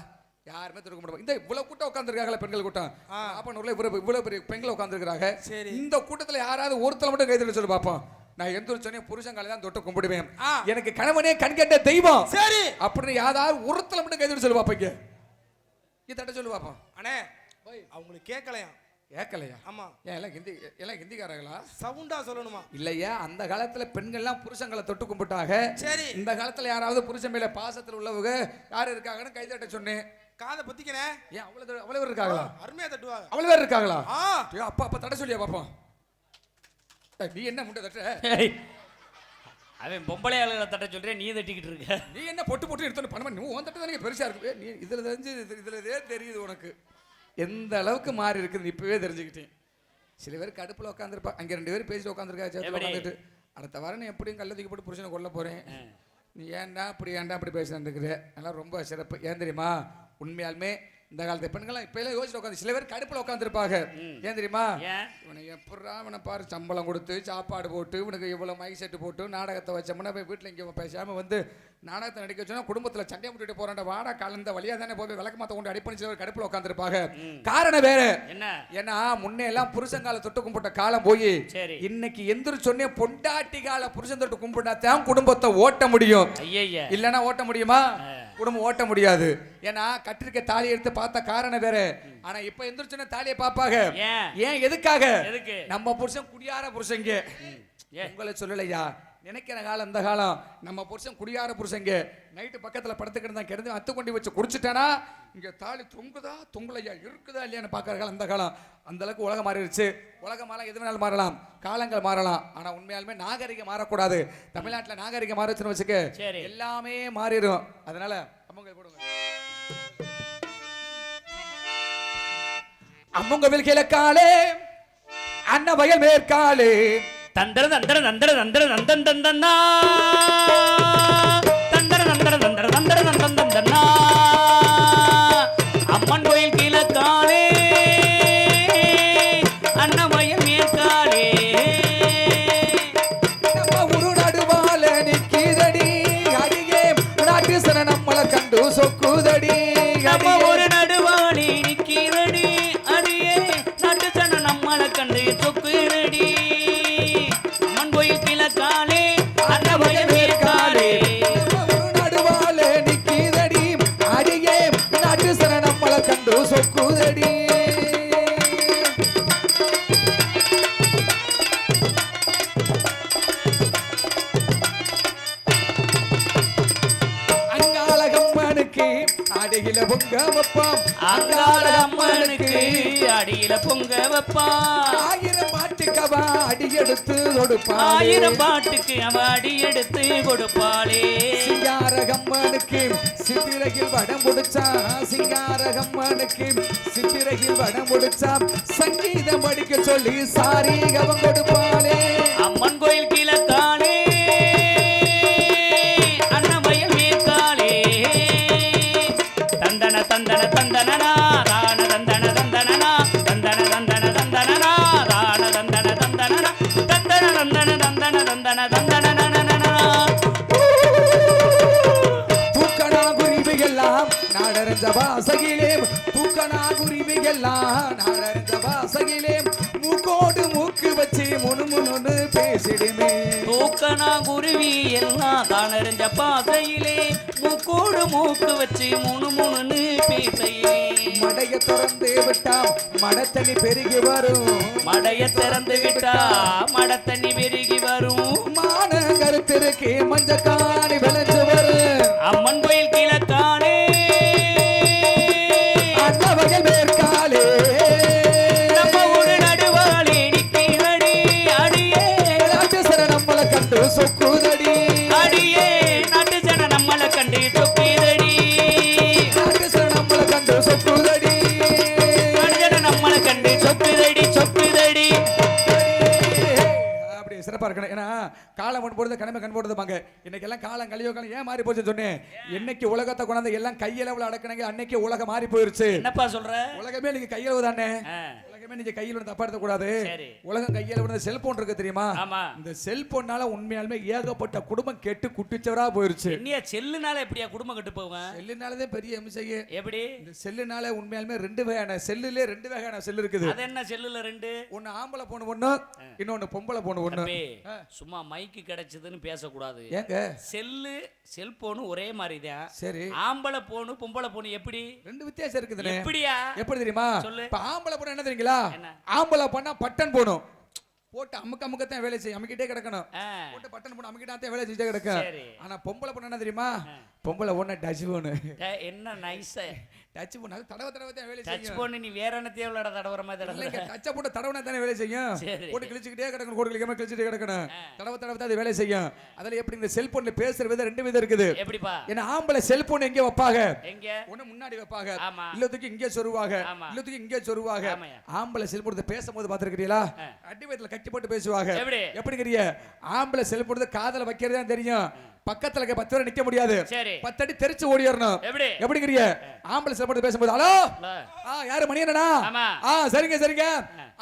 யாருமே தொட்டு கும்பிடுவாங்க. இந்த இவ்வளவு கூட்டம் உட்காந்துருக்காங்களா பெண்கள் கூட்டம், அப்ப இவ்வளவு பெரிய பெண்கள் உட்காந்துருக்காங்க. இந்த கூட்டத்துல யாராவது ஒருத்தர் மட்டும் கைதல சொல்லி பார்ப்போம். நான் எந்திரிச்சோன்னே புருஷங்காலை தான் தொட்டு கும்பிடுவேன், எனக்கு கணவனே கண்கண்ட தெய்வம் சரி அப்படின்னு யாராவது ஒருத்தர் மட்டும் கைதல சொல்லி பார்ப்பீங்க. இது தட்ட சொல்லி பார்ப்போம். அண்ணே அவங்களுக்கு கேட்கலையா? ஆமா. ஏன் எல்லாம் ஹிந்திக்காரங்களா? சவுண்டா சொல்லணுமா? இல்லையா அந்த காலத்துல பெண்கள்லாம் புருஷங்களை தொட்டு கும்பிட்டாங்க. சரி இந்த காலத்துல யாராவது புருஷன் மேல பாசத்துல உள்ளவங்க யாரு இருக்காங்கன்னு கை தட்ட சொன்னேன். காதை பத்திக்கிறேன். ஏன் அவ்வளவு இருக்காங்களா? அருமையா தட்டுவாங்க. அவ்வளவு பேர் இருக்காங்களா? அப்பா தட்ட சொல்லியா பாப்போம். நீ என்ன முட்டை தட்ட? அவன் பொம்பளை ஆளுகளை தட்ட சொல்றேன், நீ தட்டிக்கிட்டு இருக்க. நீ என்ன பொட்டு எடுத்து பண்ண நீ உன் தட்டு தானே பெருசா இருக்கு. நீ இதுல தெரியுது உனக்கு எந்த அளவுக்கு மாறி இருக்குது இப்பவே தெரிஞ்சுக்கிட்டேன். சில பேர் கடுப்புல உட்காந்துருப்பா, அங்க 2 பேர் பேசிட்டு உட்காந்துருக்காட்டு அடுத்த வாரம் நீ எப்படியும் கல்ல தூக்கி போட்டு புருஷனை கொல்ல போறேன், நீ ஏன்டா அப்படி பேசிட்டு இருக்கிற. அதெல்லாம் ரொம்ப சிறப்பு. ஏன் தெரியுமா? உண்மையாலுமே இந்த காலத்து பெண்கள்லாம் இப்ப எல்லாம் யோசிச்சு உட்காந்து சில பேர் கடுப்புல உட்காந்துருப்பாங்க. ஏன் தெரியுமா? இவனை எப்படா இவனை பாரு சம்பளம் கொடுத்து சாப்பாடு போட்டு இவனுக்கு இவ்வளவு மைக் செட்டு போட்டு நாடகத்தை வச்சோம்னா போய் வீட்டுல இங்க பேசாம வந்து நாடகத்தை நடிக்க வச்சோன்னா குடும்பத்துல சண்டையை முட்டிட்டு போறாண்ட வாடா கலந்த வழியா தானே போய் விளக்கு மாத்த கொண்டு அடிப்பணி சில பேர் கடுப்புல உட்காந்துருப்பாங்க. காரணம் வேற என்ன? ஏன்னா முன்னே எல்லாம் புருஷங்கால தொட்டு கும்பிட்ட காலம் போய் இன்னைக்கு எந்திரிச்சொன்னே பொண்டாட்டி கால புருஷன் தொட்டு கும்பிட்டாத்தான் குடும்பத்தை ஓட்ட முடியும். இல்லைன்னா ஓட்ட முடியுமா? குடும்பம் ஓட்ட முடியாது. ஏன்னா கட்டிருக்க தாலி எடுத்து பார்த்த காரணம் வேற. ஆனா இப்ப எந்திரிச்சோன்னே தாலியை பார்ப்பாங்க. ஏன் எதுக்காக? நம்ம புருஷன் குடியார புருஷங்க. உங்களை சொல்லலையா? நினைக்கிற காலம் இந்த காலம் நம்ம புருஷன் குடியார புருஷங்க. நைட்டு பக்கத்துல படுத்துக்கிட்டு கிடந்து அத்து கொண்டு வச்சு குடிச்சிட்டானா இங்க தாலி தொங்குதா தொங்குலையா இருக்குதா இல்லையான்னு பாக்குற காலம் இந்த காலம். அந்த அளவுக்கு உலகம் மாறிடுச்சு. உலகம் மாறலாம், எது வேணாலும் மாறலாம், காலங்கள் மாறலாம். ஆனா உண்மையாலுமே நாகரிகம் மாறக்கூடாது. தமிழ்நாட்டுல நாகரிகம் மாறிச்சுன்னு வச்சுக்க எல்லாமே மாறிடும். அதனால அம்மங்க போடுங்க. அம்மங்க வில்கிழக்காலே அன்ன வயல் மேற்காலே தந்தர தந்தர தந்தர தந்தர தந்தன் தந்தன்னா தந்தர தந்தர தந்தர தந்தர தந்தன் தந்தன்னா அம்மன் கோயில் கிழக்காலே அன்னமயம் மேற்காலே நம்ம உரு நடுவால நிக்கிதடி அடியே நாட்டு சன நம்மள கண்டு சொக்குதடி நம்ம ஒரு நடுவாளி நிக்கிறடி அடியே நாட்டு சன நம்மள கண்டு சொக்குதடி அம்மன் கோயில் கிழக்காலே அன்னமயம் மேற்காலே ஒரு நடுவால நிக்கிதடி அடியே நாட்டு சன நம்மள கண்டு சொக்குதடி அங்காளகம்மனுக்கு அடியில பொங்க வைப்பாம் அங்காள அம்மனுக்கு அடியில பொங்க வைப்பான் ஆயிரம் பாட்டுக்கவா அடி எடுத்து கொடுப்பான் ஆயிரம் பாட்டுக்கு அவ அடி எடுத்து கொடுப்பாளே சிங்காரகம்மனுக்கு சித்திரையில் வடம் முடிச்சா சிங்காரகம்மனுக்கு சித்திரையில் வடம் முடிச்சா சங்கீதம் படிக்க சொல்லி சாரீகவம் கொடுப்பாளே அம்மன் கோயில் கிழக்காலே அன்னமயம் மேற்காலே தந்தன தந்தன தந்தனனா ராண தந்தன தந்தனனா தந்தன தந்தன தந்தனனா ராண தந்தன தந்தனனா தந்தன தந்தன தந்தன தந்தன தந்தனனா தூக்கணா குருவிகெல்லாம் நாடறிஞ்ச வாசகிலே தூக்கணா குருவிகெல்லாம் நாடறிஞ்ச வாசகிலே மூக்கோடு மூக்கு வச்சு முணுமுணுன்னு பேசிடுமே தூக்கனா குருவி எல்லாம் தானறிஞ்ச பாதையிலே மூக்கோடு மூக்கு வச்சு முணுமுணுன்னு பேசையிலே மடைய திறந்து விட்டாம் மடத்தனி பெருகி வரும் மடைய திறந்து விட்டா மடத்தண்ணி பெருகி வரும் மான கருத்திருக்கு மஞ்ச காணி விளைஞ்சு வரும் அம்மன் கோயில் கிழக்கானே அண்ணவகை மேற்காலே நம்ம ஒரு நடுவாளி நிக்கிறடி அடியே நாட்டு சர நம்மளை கண்டு சொக்குதடி அடியே நாட்டு ஜன நம்மளை கண்டு சொக்கிதடி நாட்டு சர நம்மளை கண்டு சொக்குதடி நாட்டு ஜன நம்மளை கண்டு சொக்குதடி சொக்குதடி அப்படி சிறப்பா இருக்கணும் ஏன்னா காலம் கண் போடுறது கடமை கண் போடுறதுப்பாங்க இன்னைக்கு எல்லாம் காலம் கழியோ காலம் ஏன் மாறி போச்சுன்னு சொன்னேன் என்னைக்கு உலகத்தை கொண்டாந்து எல்லாம் கையளவுல அடக்கினாங்க அன்னைக்கு உலகம் மாறி போயிருச்சு என்னப்பா சொல்ற உலகமே நீங்க கையளவு தானே ஆ, உலகமே நீங்க கையில் விட தப்பா எடுத்த கூடாது சரி. உலகம் கையில விட செல்போன் இருக்கு தெரியுமா ஆமா இந்த செல்போன்னால உண்மையாலுமே ஏகப்பட்ட குடும்பம் கெட்டு குட்டிச்சவரா போயிருச்சு என்னையா செல்லுனால எப்படியா குடும்பம் கட்டு போவேன் செல்லுனாலதான் பெரிய எம்சையே எப்படி இந்த செல்லுனால உண்மையாலுமே ரெண்டு வகையான செல் இருக்குது அது என்ன செல்லுல ரெண்டு ஒன்னு ஆம்பளை போன ஒண்ணு இன்னொன்னு பொம்பளை போன ஒண்ணு தம்பி, சும்மா மைக்கு கிடைச்சதுன்னு பேசக்கூடாது ஏங்க செல்லு செல்போனு ஒரே மாதிரிதான் சரி ஆம்பளை போனு பொம்பளை போனு எப்படி ரெண்டு வித்தியாசம் இருக்குதுனே எப்படியா எப்படி தெரியுமா சொல்லு. இப்ப ஆம்பளை போன என்ன தெரியுங்களா என்ன? ஆம்பளை பண்ணா பட்டன் போடும் போட்டு அமுக்கத்தான் வேலை செய்யும் அமுக்கிட்டே கிடக்கணும் ஆ, போட்டு பட்டன் போட்டு அமுக்கிட்டாத்தான் வேலை செஞ்சே கிடக்கும் சரி. ஆனா பொம்பளை பொண்ணு என்ன தெரியுமா பொம்பளை ஒண்ணு டச் போனு என்ன நைஸ் டச் பண்ணு அது தடவை தான் வேலை டச் செய்யும் பண்ணி நீ வேற என்ன தேவையில்லாத தடவர மாதிரி இல்லைங்க, தடவை டச்சை போட்டு தடவை தானே வேலை செய்யும் சரி. போட்டு கிழிச்சுக்கிட்டே கிடக்கணும் கோடு கிளிக்காம கிழிச்சுட்டே கிடக்கணும் தடவை தான் அது வேலை செய்யும் அதுல எப்படி இந்த செல்போன்ல பேசுற விதம் ரெண்டு விதம் இருக்குது எப்படிப்பா ஏன்னா ஆம்பளை செல்போன் எங்க வைப்பாங்க எங்க ஒண்ணு முன்னாடி வைப்பாங்க ஆமா. இல்லத்துக்கு இங்கே சொருவாங்க ஆமா. இல்லத்துக்கு இங்கே சொருவாங்க ஆமாய்யா. ஆம்பளை செல்போன் பேசும்போது பாத்துருக்கீங்களா அடி வயத்துல கட்டி போட்டு பேசுவாங்க எப்படி? எப்படிங்கிறிய ஆம்பளை செல்போன் காதல வைக்கிறதா தெரியும் பக்கத்துல 10 பேர் நிக்க முடியாது சரி 10 அடி தெரிச்சு ஓடிறணும் எப்படி எப்படிங்கிறிய ஆம்பளை செல்போன் பேசும்போது ஹலோ யாரு மணியனடா ஆமா. சரிங்க சரிங்க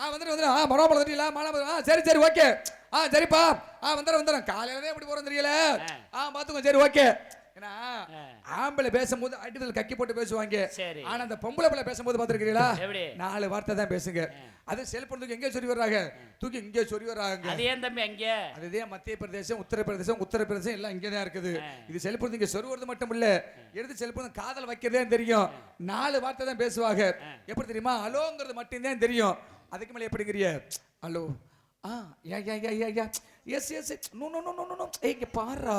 வந்துரு மனோபலம் தெரியல மாலாபலம் சரி ஓகே சரிப்பா வந்துடும் காலையில எப்படி போறோம் தெரியல பாத்துக்கோ சரி ஓகே ஏன்னா ஆம்பளை பேசும்போது அடிதல் கக்கி போட்டு பேசுவாங்க சரி. ஆனா அந்த பொம்பளை பிள்ளை பேசும்போது பாத்துருக்கீங்களா எப்படி? 4 வார்த்தை தான் பேசுங்க அது செல்போன் தூக்கி எங்கே சொல்லி வர்றாங்க தூக்கி இங்கே சொல்லி வர்றாங்க அது ஏன் தம்பி அங்க அதுதான் மத்திய பிரதேசம் உத்தரப்பிரதேசம் எல்லாம் இங்கே தான் இருக்குது இது செல்போன் இங்க சொருவது மட்டும் இல்ல எடுத்து செல்போன் காதல் வைக்கிறதே தெரியும் 4 வார்த்தை தான் பேசுவாங்க எப்படி தெரியுமா அலோங்கிறது மட்டும்தான் தெரியும் அதுக்கு மேல எப்படிங்கிறிய ஹலோ எஸ் நோ இங்க பாருடா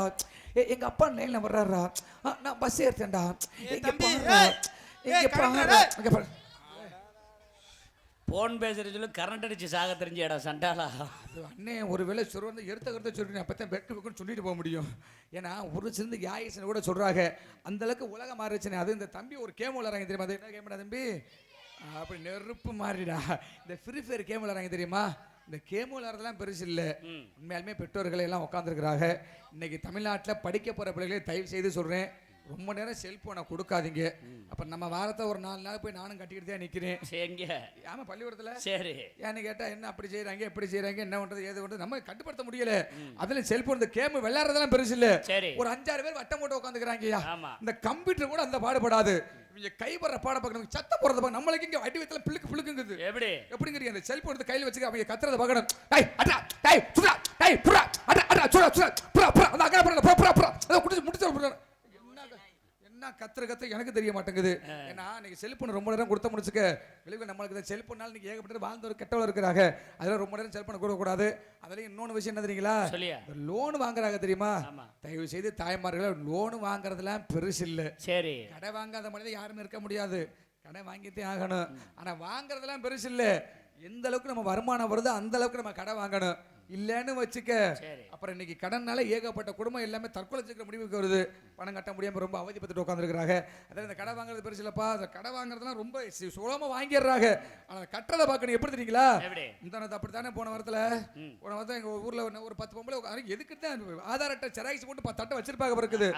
எங்க அப்பா லைன்ல வர்றாரா நான் பஸ் ஏறிட்டேன்டா இங்க பாருடா இங்க பாரு போன் பேசுறது சொல்லி கரண்ட் அடிச்சு சாக தெரிஞ்சடா சண்டாலா அண்ணே ஒருவேளை சொல்றது எடுத்த கருத்தை சொல்றேன் அப்பதான் வெக்குன்னு சொல்லிட்டு போக முடியும் ஏன்னா ஒரு சிறந்த யாயசனை கூட சொல்றாங்க அந்த அளவுக்கு உலகம் மாறிச்சுனே அது இந்த தம்பி ஒரு கேம் விளையாடுறாங்க தெரியுமா அது என்ன கேம்டா தம்பி அப்படி நெருப்பு மாறிடா இந்த ஃப்ரீ ஃபயர் கேம் விளையாடுறாங்க தெரியுமா இந்த கேம் விளையாடுறதுலாம் பெருசு இல்லை. ம். உண்மையாலுமே பெற்றோர்கள் எல்லாம் உட்காந்துருக்கிறாங்க. இன்னைக்கு தமிழ்நாட்டில் படிக்க போகிற பிள்ளைகளே தயவு செய்து சொல்கிறேன், ரொம்ப நேரம் செல்போனை கொடுக்காதீங்க. அப்போ நம்ம வாரத்தை ஒரு 4 நாள் போய் நானும் கட்டிக்கிட்டு தான் நிற்கிறேன். எங்க ஆமாம், பள்ளிக்கூடத்தில். சரி. ஏன்னு கேட்டால் என்ன அப்படி செய்கிறாங்க எப்படி செய்கிறாங்க என்ன பண்ணுறது ஏது பண்ணுறது நம்ம கட்டுப்படுத்த முடியல. அதில் செல்போன் இந்த கேம் விளையாடுறதெல்லாம் பெருசு இல்லை. சரி. ஒரு 5-6 பேர் வட்டம் போட்டு உட்காந்துக்கிறாங்கய்யா. ஆமா. இந்த கம்ப்யூட்டர் கூட அந்த பாடுபடாது. இவங்க கைப்படுற பாட பார்க்கணும், சத்த போறத பார்க்க நம்மளுக்கு இங்க அடி வயத்துல பிள்ளைக்குங்குது. எப்படிங்கிறீங்க? அந்த செல்போன் எடுத்து கையில வச்சுக்க அவங்க கத்துறத பார்க்கணும். டேய் அடா டேய் சுடா டேய் புரா அடா அடா சுடா சுடா புரா புரா அந்த அங்க புரா புரா புரா அத குடிச்சு முடிச்சு புரா. என்ன கத்துற எனக்கு தெரிய மாட்டேங்குது. ஏன்னா நீங்க செல்போன் ரொம்ப நேரம் கொடுத்த முடிச்சுக்க விளைவு நம்மளுக்கு செல்போனால நீங்க ஏகப்பட்ட வாழ்ந்தவர் கெட்டவள இருக்கிறாங்க. அதெல்லாம் ரொம்ப நேரம் செல்போன் கொடுக்க கூடாது. அதுலயும் இன்னொன்னு விஷயம் என்ன தெரியுங்களா? லோன் வாங்குறாங்க தெரியுமா? தயவு செய்து தாய்மார்களை லோன் வாங்குறதுலாம் பெருசு இல்லை. சரி, கடை வாங்காத மனிதன் யாருமே இருக்க முடியாது. கடை வாங்கிட்டே ஆகணும். ஆனா வாங்குறதெல்லாம் பெருசு இல்லை. எந்த அளவுக்கு நம்ம வருமானம் வருதோ அந்த அளவுக்கு நம்ம கடை வாங்கணும். இல்லைன்னு வச்சுக்க அப்புறம் இன்னைக்கு கடனால ஏகப்பட்ட குடும்பம் எல்லாமே தற்கொலை செய்கிற முடிவுக்கு வருது. பணம் கட்ட முடியாம ரொம்ப அவதிப்பட்டு உட்காந்துருக்காங்க. அதாவது இந்த கடை வாங்குறது பெருசு இல்லப்பா. அந்த கடை வாங்குறதுலாம் ரொம்ப சுலமா வாங்கிடுறாங்க. ஆனா கட்டுறதை பார்க்கணும். எப்படி தெரியுங்களா? இந்த அப்படித்தானே போன வாரத்துல எங்க ஊர்ல ஒரு 10 பொம்பளை எதுக்கு தான் ஆதார் அட்டை செராக்ஸ் போட்டு 10 அட்டை வச்சிருப்பாங்க பிறகுது.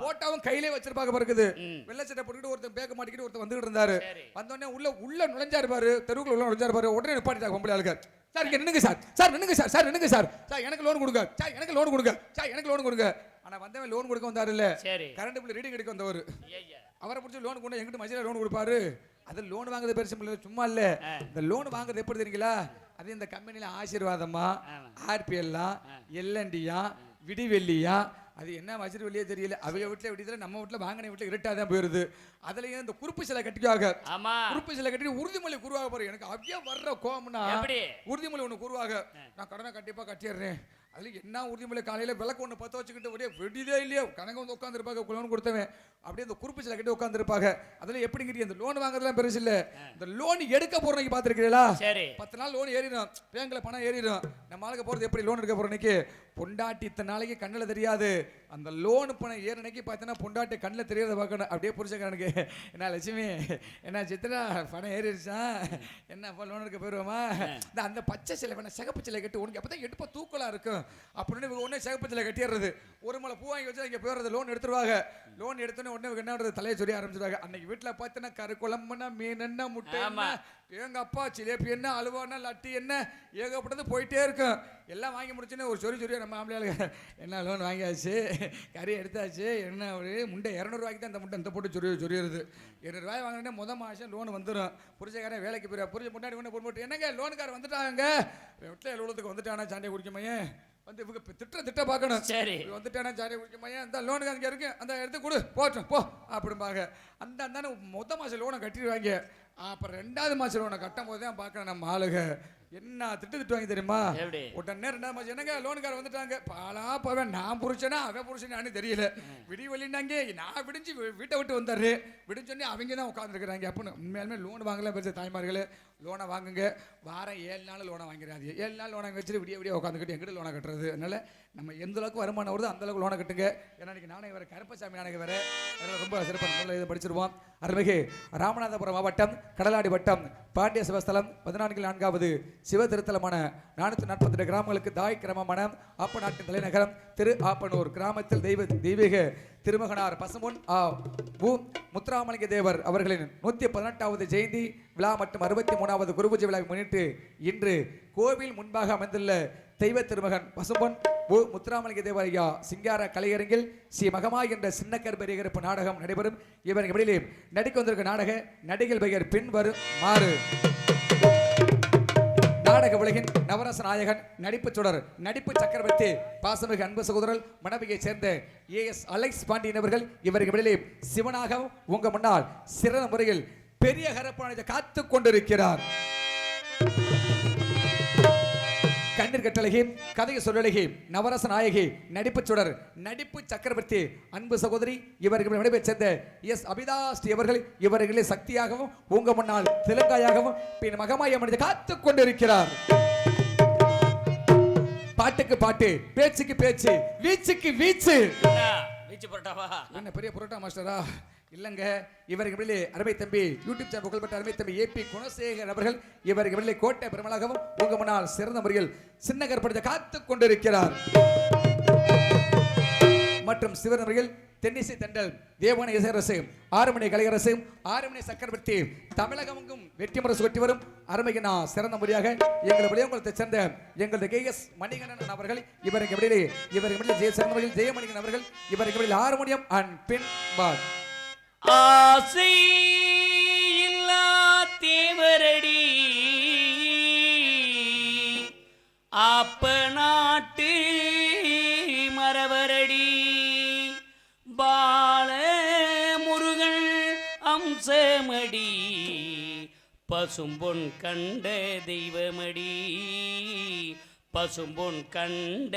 போட்டாவும் கையிலே வச்சிருப்பாங்க பிறகுது. வெள்ளை சட்டை போட்டுக்கிட்டு ஒருத்தன் பேக்க மாட்டிக்கிட்டு ஒருத்தர் வந்துகிட்டு இருந்தாரு. வந்தோடனே உள்ள நுழைஞ்சாரு பாரு, தெருவுக்குள்ள உள்ள நுழைஞ்சாரு பாரு. உடனே நிப்பாட்டிட்டாங்க பொம்பளை ஆளுங்க. சார் இங்க நின்னுங்க சார், சார் நின்னுங்க சார், சார் நின்னுங்க சார், சார் எனக்கு லோன் கொடுங்க, சார் எனக்கு லோன் கொடுங்க, சார் எனக்கு லோன் கொடுங்க. ஆனா வந்தவன் லோன் கொடுக்க வந்தாரு இல்ல, கரண்ட் பில் ரீடிங் எடுக்க வந்தவர். அவரை பிடிச்சி லோன் கொண்டு எங்கிட்ட மஜில லோன் கொடுப்பாரு. அது லோன் வாங்குறது பெருசு சும்மா இல்ல. இந்த லோன் வாங்குறது எப்படி தெரியுங்களா? அது இந்த கம்பெனில ஆசீர்வாதமா, ஆர்பிஎல்லா, எல்என்டியா, விடிவெள்ளியா, அது என்ன வச்சிரு வெளியே தெரியல. அவங்க வீட்டுல விடியதுல நம்ம வீட்டுல வாங்கின வீட்டுல இருட்டாதான் போயிருது. அதுலயும் இந்த குறுப்பு சிலை கட்டிக்குவாங்க. குறுப்பு சிலை கட்டி உறுதிமொழி கூறுவாக போறேன். எனக்கு அப்படியே வர்ற கோவம்னா உறுதிமொழி ஒண்ணு கூறுவாங்க. நான் கடனை கண்டிப்பா கட்டிடுறேன். அதுல என்ன உறுதிமொழி? காலையில விளக்கு ஒண்ணு பத்த வச்சுக்கிட்டு ஒரே வெடிதே இல்லையோ கணக்கு வந்து உட்காந்துருப்பாங்க. லோன் கொடுத்தவன் அப்படியே இந்த குறுப்பு சிலை கட்டி உட்காந்துருப்பாங்க. அதுல எப்படிங்கிறீங்க? இந்த லோன் வாங்குறதுலாம் பெருசு இல்ல. இந்த லோன் எடுக்க போறோம் பாத்துருக்கீங்களா? 10 நாள் லோன் ஏறிடும், பேங்க்ல பணம் ஏறிடும். நம்ம ஆளுக்கு போறது எப்படி? லோன் எடுக்க போறோம் இன்னைக்கு பொண்டாட்டி இத்தனை நாளைக்கு கண்ணில் தெரியாது. அந்த லோன் பணம் ஏறினைக்கு பார்த்தீங்கன்னா பொண்டாட்டி கண்ணில் தெரியாத பார்க்கணும். அப்படியே புரிச்சுக்கானுக்கு என்ன லட்சுமி என்ன சித்திரா பணம் ஏறிடுச்சான் என்னப்பா லோன் எடுக்க போயிடுவோமா? அந்த பச்சை சிலை வேணா சிகப்பு சிலை கட்டி உனக்கு அப்பதான் எடுப்பா தூக்கலா இருக்கும் அப்படின்னு ஒன்னே சிகப்பு சிலை கட்டிடுறது. ஒரு மலை பூ வாங்கி வச்சு இங்கே போயிடுறது. லோன் எடுத்துருவாங்க. லோன் எடுத்தோன்னே உடனே என்ன தலையை சொல்லி ஆரம்பிச்சிருவாங்க. அன்னைக்கு வீட்டில் பார்த்தீங்கன்னா கரு குழம்புனா மீன் என்ன முட்டை எங்க அப்பா ஜிலேபி என்ன அலுவானா லட்டி என்ன ஏகப்பட்டது போயிட்டே இருக்கும். எல்லாம் வாங்கி முடிச்சுன்னு ஒரு சொரிய நம்ம ஆம்பளையாளுங்க என்ன லோன் வாங்கியாச்சு, கறி எடுத்தாச்சு, என்ன ஒரு முண்டை 200 ரூபாய்க்கு தான் இந்த முட்டை இந்த போட்டு சொரியுறது. 200 ரூபாய் வாங்கினே முதல் மாதம் லோன் வந்துடும். புரிச்சக்காரன் வேலைக்கு போயிடுவா. புரிஞ்ச முன்னாடி ஒன்று போட்டு என்னங்க லோனுக்கார வந்துட்டாங்க வீட்டில் எழுவதுக்கு வந்துட்டானா சாண்டியை குடிக்குமையே வந்து இவங்க திட்ட பார்க்கணும். சரி வந்துட்டானா சாண்டியை குடிக்குமையே அந்த லோனுக்கு அங்கே இருக்கு அந்த எடுத்து கொடு போட்டோம் போ அப்படிம்பாங்க. அந்த மொத்த மாதம் லோனை கட்டிடுவாங்க. அப்புறம் 2வது மாசம் லோனை கட்டும் போது தான் பார்க்கணும் நம்ம ஆளுக என்ன திட்டுவாங்க தெரியுமா? உடனே 2வது மாசம் என்னங்க லோனுக்கார வந்துட்டாங்க பாலா போவேன். நான் புரிச்சேனா அவன் புரிச்சேனான்னு தெரியல. விடி வலினாங்க நான் விடிஞ்சு வீட்டை விட்டு வந்தாரு. விடிஞ்சோடனே அவங்க தான் உட்காந்துருக்குறாங்க. அப்படின்னு உண்மையாலுமே லோன் வாங்கலாம் பெருசு தாய்மார்களே. லோனை வாங்குங்க. வாரம் 7 நாள் லோனை வாங்கிறாது. 7 நாள் லோனை வச்சுட்டு விடிய உட்காந்துக்கிட்டு எங்கிட்ட லோனை கட்டுறது. அதனால நம்ம எந்த அளவுக்கு வருமானம் வருது அந்த அளவுக்கு லோனை கட்டுங்க. ஏன்னா இன்னைக்கு நானே வேற கருப்பசாமி நானே வேற அதனால ரொம்ப சிறப்பான முறையில் இதை படிச்சிருவோம். அருள்மிகு ராமநாதபுரம் மாவட்டம் கடலாடி வட்டம் பாண்டிய சிவஸ்தலம் 14வது சிவ திருத்தலமான 442 கிராமங்களுக்கு தாய் கிராமமான ஆப்ப நாட்டின் தலைநகரம் திரு ஆப்பனூர் கிராமத்தில் தெய்வீக திருமகனார் பசும்பொன் முத்துராமலிங்க தேவர் அவர்களின் 118வது ஜெயந்தி விழா மற்றும் 63வது குருபூஜை விழாவை முன்னிட்டு இன்று கோவில் முன்பாக அமைந்துள்ள தெய்வ திருமகன் பசும்பொன் முத்துராமலிங்க தேவர் ஐயா சிங்கார கலையரங்கில் ஸ்ரீ மகமாய் என்ற சின்ன கருப்பரிகரப்பு நாடகம் நடைபெறும். இவருக்கு இடையிலே நடிக்க வந்திருக்க நாடக நடிகர் பெயர் பின்வரும் மாறு. நாடக உலகின் நவரச நாயகன், நடிப்பு சுடர், நடிப்பு சக்கரவர்த்தி, பாசமிகு அன்பு சகோதரர் மணவியை சேர்ந்த AS அலெக்ஸ் பாண்டியன் அவர்கள் இவருக்கு இடையிலே சிவனாக உங்க முன்னால் சிறந்த முறையில் பெரிய கரப்பானை காத்து கொண்டிருக்கிறார். கண்ணீர் கட்டழகி, கதையை சொல்லழகி, நவரச நாயகி, நடிப்பு சுடர், நடிப்பு சக்கரவர்த்தி, அன்பு சகோதரி இவர்கள் நடைபெற சேர்ந்த S அபிதாஸ்ரீ அவர்கள் இவர்களே சக்தியாகவும் உங்க முன்னால் திலங்காயாகவும் பின் மகமாய் அமர்ந்து காத்து கொண்டிருக்கிறார். பாட்டுக்கு பாட்டு, பேச்சுக்கு பேச்சு, வீச்சுக்கு வீச்சு. வீச்சு புரோட்டாவா? என்ன பெரிய புரோட்டா மாஸ்டரா? இல்லங்க, இவருக்கு வெளியே அருமை தம்பி யூடியூப் சேனல் புகழ்பெற்ற அருமை தம்பி ஏபி குணசேகர் அவர்கள் இவருக்கு வெளியே கோட்டை பெருமளாகவும் உங்க முன்னால் சிறந்த முறையில் சின்னகர்படுத்த காத்துக் கொண்டிருக்கிறார். மற்றும் சிவன் முறையில் தென்னிசை தண்டல் தேவன இசையரசு ஆறுமணி கலையரசு ஆறுமணி சக்கரவர்த்தி தமிழகமும் வெற்றி முறை சுற்றி வரும் அருமையினா சிறந்த முறையாக எங்கள் விளையாங்குளத்தை சேர்ந்த எங்களது KS மணிகண்டன் அவர்கள் இவருக்கு வெளியே சிறந்த முறையில் ஜெயமணிகன் அவர்கள் இவருக்கு வெளியில் ஹார்மோனியம் அண்ட் பின் பாட். ஆசை இல்லா தேவரடி அப்ப நாட்டு மரவரடி பால முருகன் அம்சமடி பசும்பொன் கண்ட தெய்வமடி பசும்பொன் கண்ட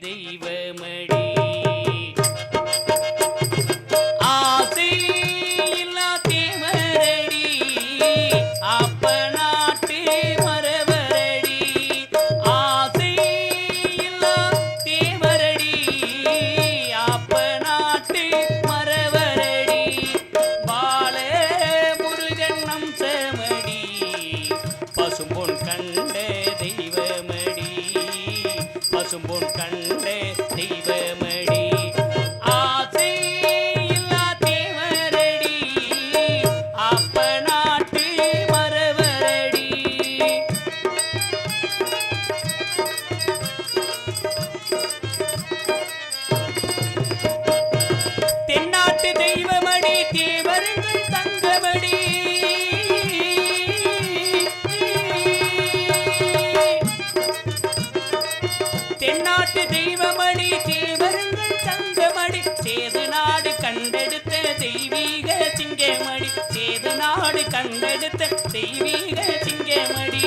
தெய்வமடி. ஆசை இல்லா தேவரடி அப்ப நாட்டு மரவரடி ஆசை இல்லா தேவரடி அப்ப நாட்டு மரவரடி பால முருகன் அம்சமடி பசும்பொன் கண்ட தெய்வமடி பசும்பொன் கண்ட தெய்வமடி. ஆசை இல்லா தேவரடி அப்ப நாட்டு மரவரடி தென்னாட்டு தெய்வமடி தேவர்கள் தங்கமடி தென்னாட்டு தெய்வமடி தேவர்கள் தங்கமடி சேது நாடு கண்டெடுத்த தெய்வீக சிங்கமடி சேது நாடு கண்டெடுத்த தெய்வீக சிங்கமடி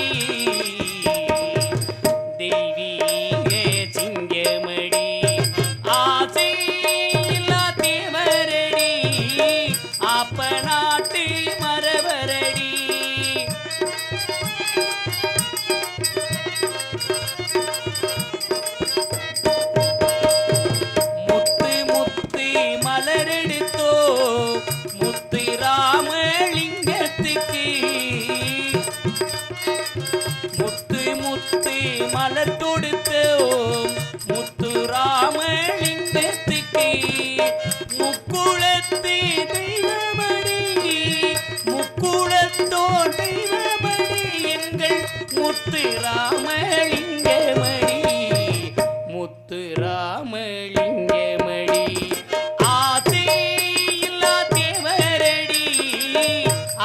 தெய்வீக சிங்கமடி. ஆசை இல்லா தேவரடி அப்ப நாட்டு மரவரடி முத்து முத்து மலரெடுத்தோ முத்து ராமலிங்கத்துக்கு முத்து முத்து மலர் தொடுத்தோ முத்து ராமலிங்கத்துக்கு முக்குளத்து தெய்வமடி முக்குளத்தோ தெய்வமடி எங்கள் முத்து ராமலிங்கமடி முத்து ராமலிங்கமடி. ஆசை இல்லா தேவரடி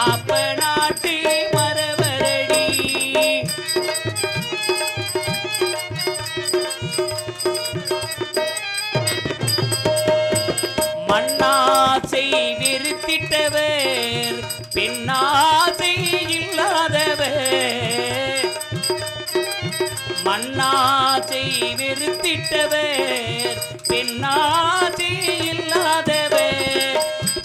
அப்ப நாட்டு மரவரடி மண்ணாசை வெறுத்திட்டவர் பெண்ணாசை இல்லாதவர் மண்ணாசை வெறுத்திட்டவர் பெண்ணாசை இல்லாதவர்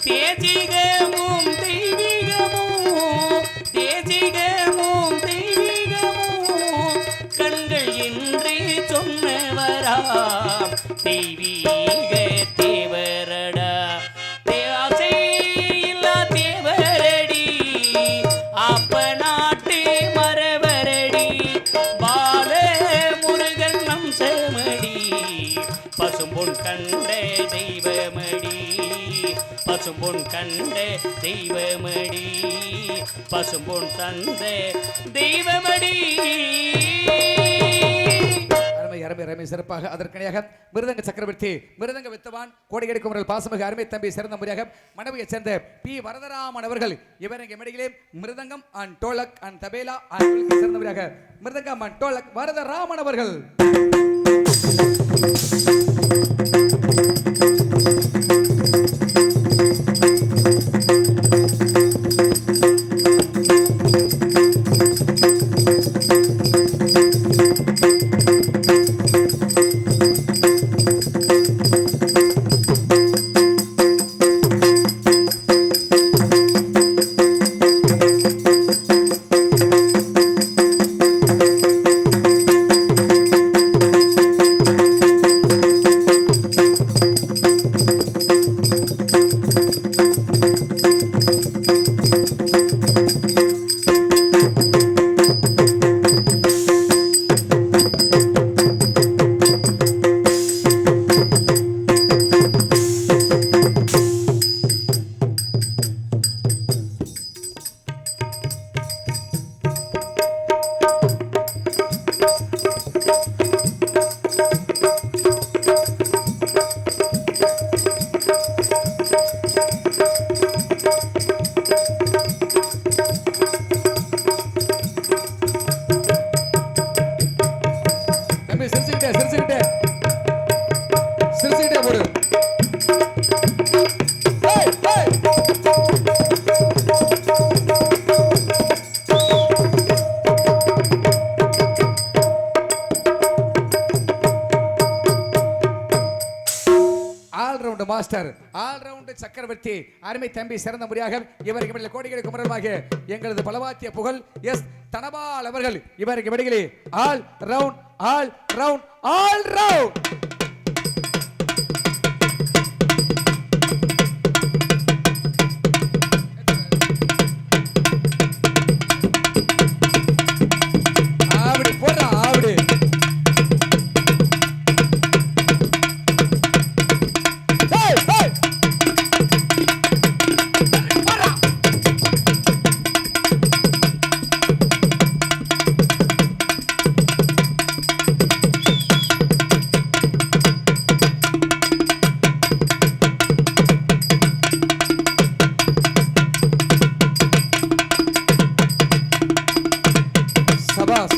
தேசிகமும் தெய்வீகமும் தேசிகமும் தெய்வீகமும் கண்கள் என்று சொன்னவராம் தெய்வீக தேவரடா. ஆசை இல்லா தேவரடி அப்ப நாட்டு மரவரடி பால முருகன் அம்சமடி பசும்பொன் கண்ட தெய்வமடி பசும்பொன் கண்ட தெய்வமடி பசும்பொன் தந்த தெய்வமடி. அருமை சிறப்பாக அதற்கனையாக மிருதங்க சக்கரவர்த்தி மிருதங்க வித்தவான் கோடிகடி குமரல் பாசமிகு அருமை தம்பி சிறந்த முறையாக மனைவியை சேர்ந்த பி வரதராமன் அவர்கள் இவருக்கு மேடையிலே mridangam and dholak and tabla and சிறந்த முறையாக மிருதங்கம் அண்ட் டோலக் வரதராமன் அவர்கள். மாஸ்டர் ஆல்ரவுண்டர் சக்கரவர்த்தி அருமை தம்பி சிறந்த முறையாக இவருக்கு இடையிலே கோடிகளை குமரமாக எங்களது பலவாத்திய புகழ் எஸ் தனபால் அவர்கள் இவருக்கு இடையிலே ஆல் ரவுண்ட் ஆவடி போடுறா ஆவடி Hey! சபாஸ்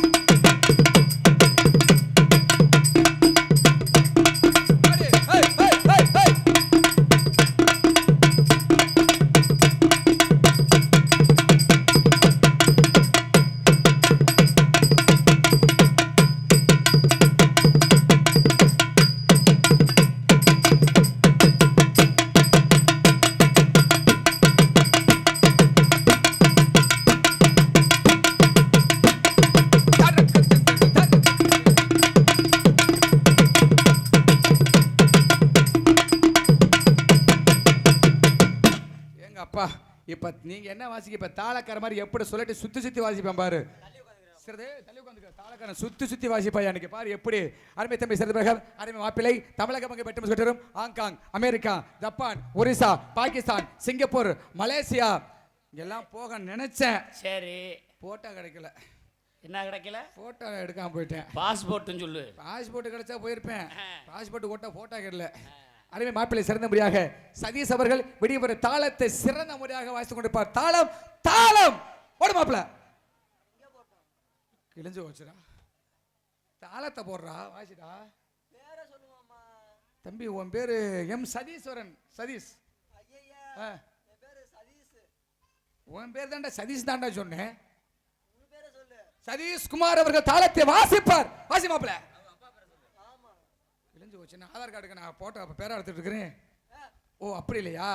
அப்பா இப்ப நீங்க என்ன வாசிக்க இப்ப தாளக்கார மாதிரி எப்படி சொல்லிட்டு சுத்தி வாசிப்பேன் பாரு சிறதே தள்ளி உட்கார்ந்துக்க தாளக்காரன் சுத்தி வாசிப்பாயா எனக்கு பாரு எப்படி அருமை தம்பி சிறந்த பிரகார் அருமை மாப்பிள்ளை தமிழக பங்கு பெற்று சுற்றரும் Hong Kong America Japan Orissa Pakistan Singapore Malaysia எல்லாம் போக நினைச்சேன் சரி போட்டோ கிடைக்கல என்ன கிடைக்கல போட்டோ எடுக்காம போயிட்டேன் பாஸ்போர்ட்னு சொல்லு பாஸ்போர்ட் கிடைச்சா போயிருப்பேன் பாஸ்போர்ட் போட்டா போட்டோ கிடைக்கல அருமை மாப்பிள்ளை சிறந்த முறையாக சதீஷ் அவர்கள் விடிய தாளத்தை சிறந்த முறையாக வாசித்துக் கொண்டிருப்பார் தாளம் போடு மாப்பிள்ள கிழிஞ்சு வச்சுடா தாளத்தை போடுறா வாசிடா தம்பி உன் பேரு எம் சதீஸ்வரன் சதீஷ் உன் பேர் தாண்டா சதீஷ் தாண்டா சொன்னேன் சதீஷ் குமார் அவர்கள் தாளத்தை வாசிப்பார் வாசி மாப்பிள்ள கிழிஞ்சு வச்சு நான் ஆதார் கார்டுக்கு நான் போட்டோ பேரா எடுத்துட்டு இருக்கிறேன் ஓ அப்படி இல்லையா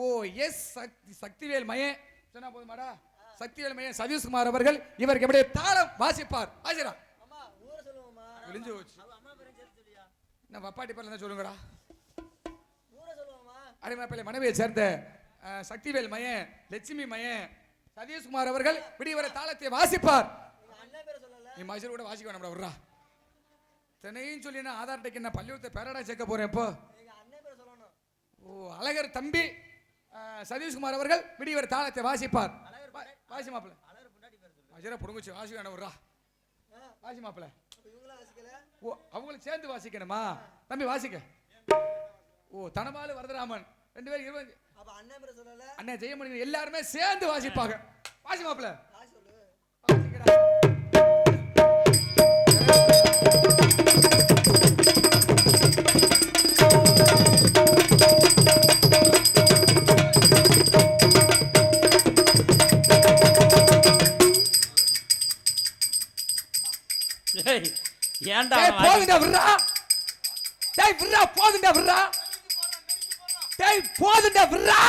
ஓ எஸ் சக்திவேல் மயன் சொன்னா போதுமாடா சக்திவேல் மயன் சதீஷ்குமார் அவர்கள் இவருக்கு எப்படி தாளம் வாசிப்பார் ஆசிரா கிழிஞ்சு வச்சு நான் வப்பாட்டி பேர்ல தான் சொல்லுங்கடா அடிமாப்பிள்ளை மனைவியை சேர்ந்த சக்திவேல் மயன் லட்சுமி மயன் சதீஷ்குமார் அவர்கள் விடிவரை தாளத்தை வாசிப்பார் நீ மஜூர் கூட வாசிக்க வேணாம்டா விட்றா தினையும் சொல்லி நான் ஆதார் டேக்கு நான் பள்ளிக்கூடத்தை பேரடா சேர்க்க போறேன் இப்போ ஓ அழகர் தம்பி சதீஷ்குமார் அவர்கள் விடிவரை தாளத்தை வாசிப்பார் வாசி மாப்பிள்ள மஜூரா புடுங்குச்சு வாசி வேணாம் விட்றா வாசி மாப்பிள்ள ஓ அவங்களுக்கு சேர்ந்து வாசிக்கணுமா தம்பி வாசிக்க ஓ தனபாலு வரதராமன் 2 பேரும் 20 அண்ணன் ஜெயமணி எல்லாருமே சேர்ந்து வாசிப்பாங்க வாசி மாப்பிள்ள ஏன்டா போதுண்டா விட்றா டேய் விட்றா போதுண்டா விட்றா டேய் போதுண்டா விட்றா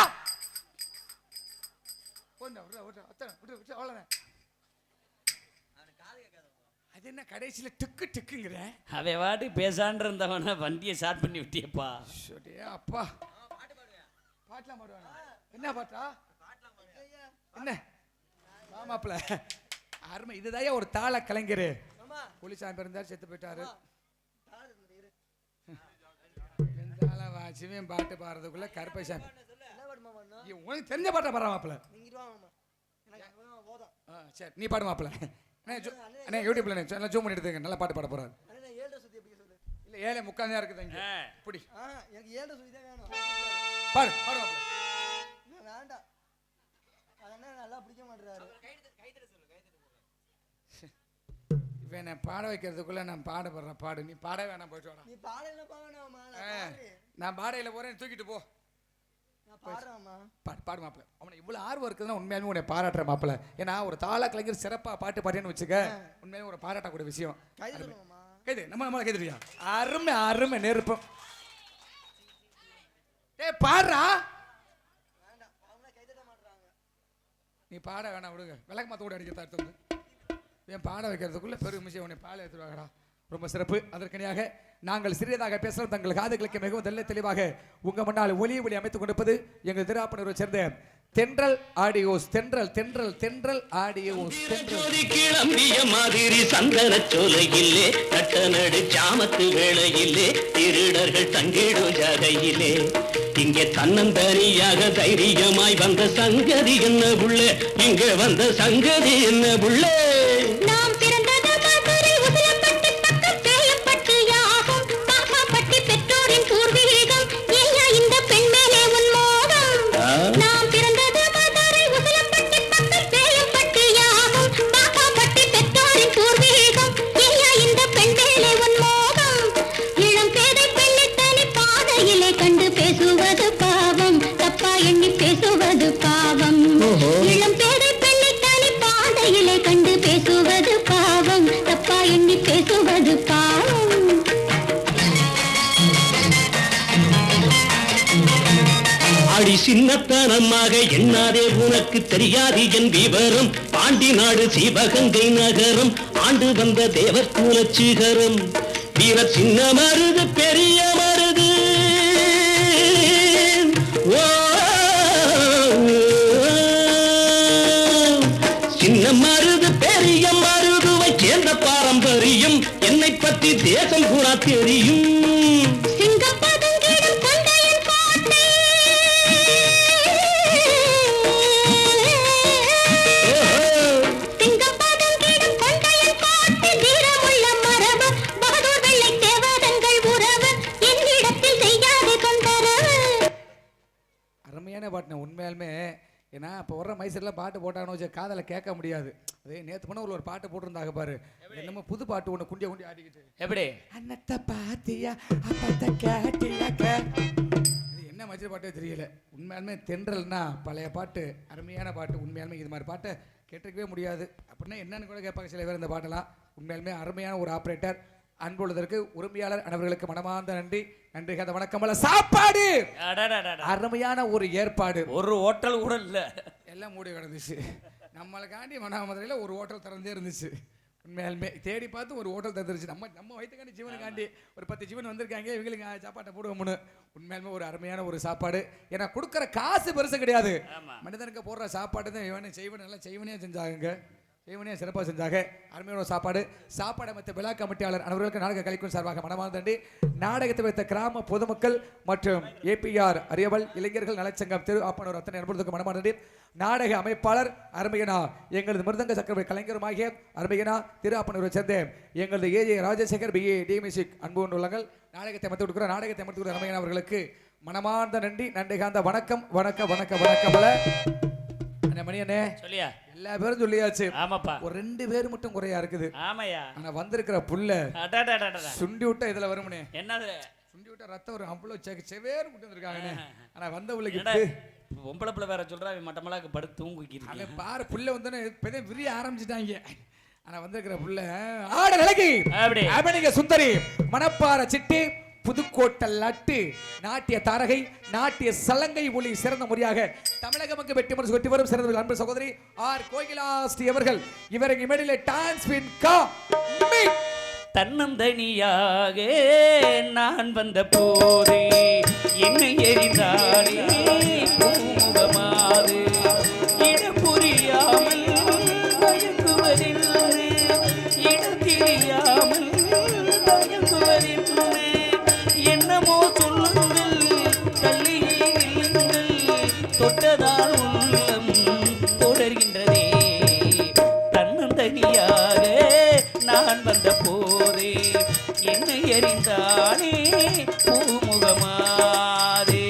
போதுண்டா விட்றா விட்றா அத்தனை விட்டு அவ்வளவுதான் அது என்ன கடைசியில டிக்குங்கிற அவ வாட்டி பேசான் இருந்தவன வண்டியை ஸ்டார்ட் பண்ணி விட்டியப்பா டேய் அப்பா பாட்டலாம் பாடுவானா என்ன பாட்டா என்ன மாமாப்ல அருமை இதுதான் ஒரு தாள கலைஞர் புலிசாமி பிறந்தார் செத்து போயிட்டாரு வாட்சியும் பாட்டு பாடுறதுக்குள்ள கருப்பை சாமி உனக்கு தெரிஞ்ச பாட்டை பாடுற மாப்பிள்ள சரி நீ பாடு மாப்பிள்ள அண்ணே யூடியூப்ல நல்லா ஜூம் பண்ணி எடுத்துங்க நல்லா பாட்டு பாட போறாரு இல்ல 7:30 தான் இருக்குது இங்க இப்படி எனக்கு 7 சுத்தி தான் வேணும் பாடு பாடு மாப்பிள்ள வேண்டாம் அதனால நல்லா பிடிக்க மாட்டறாரு இவனை பாட வைக்கிறதுக்குள்ள நான் பாடுற பாடு நீ பாட வேணாம் போயிட்டு வாடா நீ பாடல பாவனாமா நான் பாடையில போறேன் தூக்கிட்டு போ நான் பாடுறேன்மா பாடு மாப்பிள்ள அவனை இவ்வளவு ஆர்வம் இருக்குதுன்னா உண்மையாலுமே உன்னை பாராட்டுற மாப்பிள்ள ஏன்னா ஒரு தாள கலைஞர் சிறப்பா பாட்டு பாடுன்னு வச்சுக்க உண்மையாலுமே ஒரு பாராட்டக்கூடிய விஷயம் கைது கைது நம்மள கைதுறியா அருமை நெருப்பம் டேய் பாடுறா. நீ பாட வேணாம் விடுங்க. விளக்கு மாத்த கூட அடிக்க தடுத்து என் பாட வைக்கிறதுக்குள்ள பெரும் விஷயம் உன்னை பாட எடுத்துருவாங்கடா. ரொம்ப சிறப்பு. அதற்கனியாக நாங்கள் சிறியதாக பேசலாம். தங்கள் காதுகளுக்கு மிகவும் தெளிவாக உங்க முன்னால் ஒலி அமைத்துக் கொண்டிருப்பது எங்கள் திராப்பனூரை சேர்ந்த தென்றல் ஆடியோஸ். தென்றல் ஆடியோஸ். கிளம்பிய மாதிரி சந்தன சோலையிலே கட்டநடு சாமத்து வேளையிலே திருடர்கள் தங்கிடும் ஜாகையிலே இங்கே தன்னந்தனியாக தைரியமாய் வந்த சங்கதி என்ன புள்ள, இங்க வந்த சங்கதி என்ன புள்ள. நாம் பிறந்தது மதுரை உசிலம்பட்டி பக்கம் சேலம்பட்டி யாகும் பாப்பாப்பட்டி பெற்றோரின் பூர்வீகம் ஏயா இந்த பெண் மேலே உன் மோகம். நாம் பிறந்தது மதுரை உசிலம்பட்டி பக்கம் சேலம்பட்டி யாகும் பாப்பாப்பட்டி பெற்றோரின் பூர்வீகம் ஏயா இந்த பெண் மேலே உன் மோகம். இளம் பேதை பெண்ணை தனி பாதையிலே கண்டு பேசுவது பாவம், தப்பா எண்ணி பேசுவது பாவம். இளம் பேதை பெண்ணை தனி பாதையிலே கண்டு பேசுவது பாவம், தப்பா எண்ணி பேசுவது பாவம். அடி சின்னத்தனமாக எண்ணாதே உனக்கு தெரியாது என் விவரம். பாண்டி நாடு சிவகங்கை நகரம் ஆண்டு வந்த தேவர் குலச்சிகரம். வீர சின்ன மருது பெரிய மருது ஓ சின்ன மருது பெரிய மருதுவை சேர்ந்த பாரம்பரியம் என்னை பற்றி தேசம் பூரா தெரியும். சிங்கப்பதுங்கிடும் கொண்டையன் கோட்டை சிங்கப்பதுங்கிடும் கொண்டையன் கோட்டை வீரமுள்ள மரபு பகதூர் வெள்ளை தேவதங்கள் உறவு என்னிடத்தில் செய்யாது கொண்டரவு. அருமையான பாட்டுன உண்மையாலுமே. ஏன்னா இப்போ வர்ற மைசூரில் பாட்டு போட்டானோ காதலை கேட்க முடியாது. அதே நேற்று பண்ண ஒரு பாட்டு போட்டிருந்தாங்க பாரு. என்னமோ புது பாட்டு ஒன்று குண்டிய ஆடிக்கிட்டு எப்படி அன்னத்தை பாத்தியா அப்பத்தை கேட்டியா. இது என்ன மஜ்ஜி பாட்டே தெரியல. உண்மையாலுமே தென்றல்னா பழைய பாட்டு, அருமையான பாட்டு. உண்மையாலுமே இது மாதிரி பாட்டை கேட்டிருக்கவே முடியாது. அப்படின்னா என்னன்னு கூட கேட்பாங்க சில பேர் இந்த பாட்டெல்லாம். உண்மையாலுமே அருமையான ஒரு ஆப்ரேட்டர். அன்புள்ளதற்கு உரிமையாளர் அனைவர்களுக்கு மனமார்ந்த நன்றி. நன்றி கதை வணக்கம். சாப்பாடு அருமையான ஒரு ஏற்பாடு. ஒரு ஹோட்டல் கூட இல்ல, எல்லாம் மூடி கிடந்துச்சு. நம்மளுக்காண்டி மனாமதுரையில் ஒரு ஹோட்டல் திறந்தே இருந்துச்சு. உண்மையாலுமே தேடி பார்த்து ஒரு ஹோட்டல் திறந்துருச்சு. நம்ம வயிற்றுக்காண்டி ஜீவனுக்காண்டி ஒரு 10 ஜீவன் வந்திருக்காங்க, இவங்களுக்கு சாப்பாட்டை போடுவோம்னு. உண்மையாலுமே ஒரு அருமையான ஒரு சாப்பாடு. ஏன்னா கொடுக்குற காசு பெருசு கிடையாது, மனிதனுக்கு போடுற சாப்பாடு தான் இவனே செய்வன் நல்லா செய்வனே செஞ்சாங்க. செய்வனே சிறப்பாக செஞ்சாங்க. அருமையான சாப்பாடு அமைத்த விழா கமிட்டியாளர் அனைவர்களுக்கு நாடக கலைக்கும் சார்பாக மனமார்ந்த நன்றி. நாடகத்தை வைத்த கிராம பொதுமக்கள் மற்றும் APR அறியவல் இளைஞர்கள் நலச்சங்கம் திரு ஆப்பனூர் அத்தனை அன்பர்களுக்கு மனமார்ந்த நன்றி. நாடக அமைப்பாளர் அருமையனா எங்களது மிருதங்க சக்கரவர்த்தி கலைஞருமாகிய அருமையனா திரு ஆப்பனூரை சேர்ந்த எங்களது AJ ராஜசேகர் BA டிமியூசிக் அன்பு கொண்டுள்ளார்கள். நாடகத்தை அமைத்து கொடுக்குற அருமையனா அவர்களுக்கு மனமார்ந்த நன்றி. நன்றி காந்த வணக்கம். மணியனே சொல்லியா எல்லா பேரும் சொல்லியாச்சு. ஆமாப்பா, ஒரு 2 பேர் மட்டும் குறையா இருக்குது. ஆமையா, ஆனா வந்திருக்கிற புள்ள சுண்டி விட்டா இதுல வரும்னே. என்னது சுண்டி விட்டா ரத்தம் வரும். அவ்வளவு செவேறு விட்டு வந்திருக்காங்கண்ணே. ஆனா வந்த புள்ளைக்கு பொம்பளை பிள்ளை வேற சொல்றா, மட்டமலாக்கு படுத்து தூங்கிக்கிட்டு. அவன் பாரு புள்ள வந்தோடனே இப்பதான் விரிய ஆரம்பிச்சுட்டாங்க. ஆனா வந்திருக்கிற புள்ள ஆட நிலைக்கு அபிநய சுந்தரி மணப்பாற சிட்டி புதுக்கோட்டை லட்டு நாட்டிய தாரகை நாட்டிய சலங்கை ஒளி சிறந்த முறையாக தமிழகமுக்கு வெற்றி மனசு வெற்றி வரும் சிறந்த அன்பு சகோதரி ஆர் கோகிலாஸ்ரீ அவர்கள் இவருக்கு இமேடிலே டான்ஸ் பின் கா தன்னந்தனியாக நான் வந்த போதே என்னை எரிந்தாலே பூமுகமாறு இடம் புரியாமல் பயங்குவதில்லை, இடம் தெரியாமல் பயங்குவதில்லை. என்னமோ சொல்லுங்கள் தள்ளியே இல்லுங்கள், தொட்டதால் உள்ளம் தொடர்கின்றதே. தன்னந்தனியாக நான் வந்த போதே என்னை எறிந்தானே பூமுகமாதே.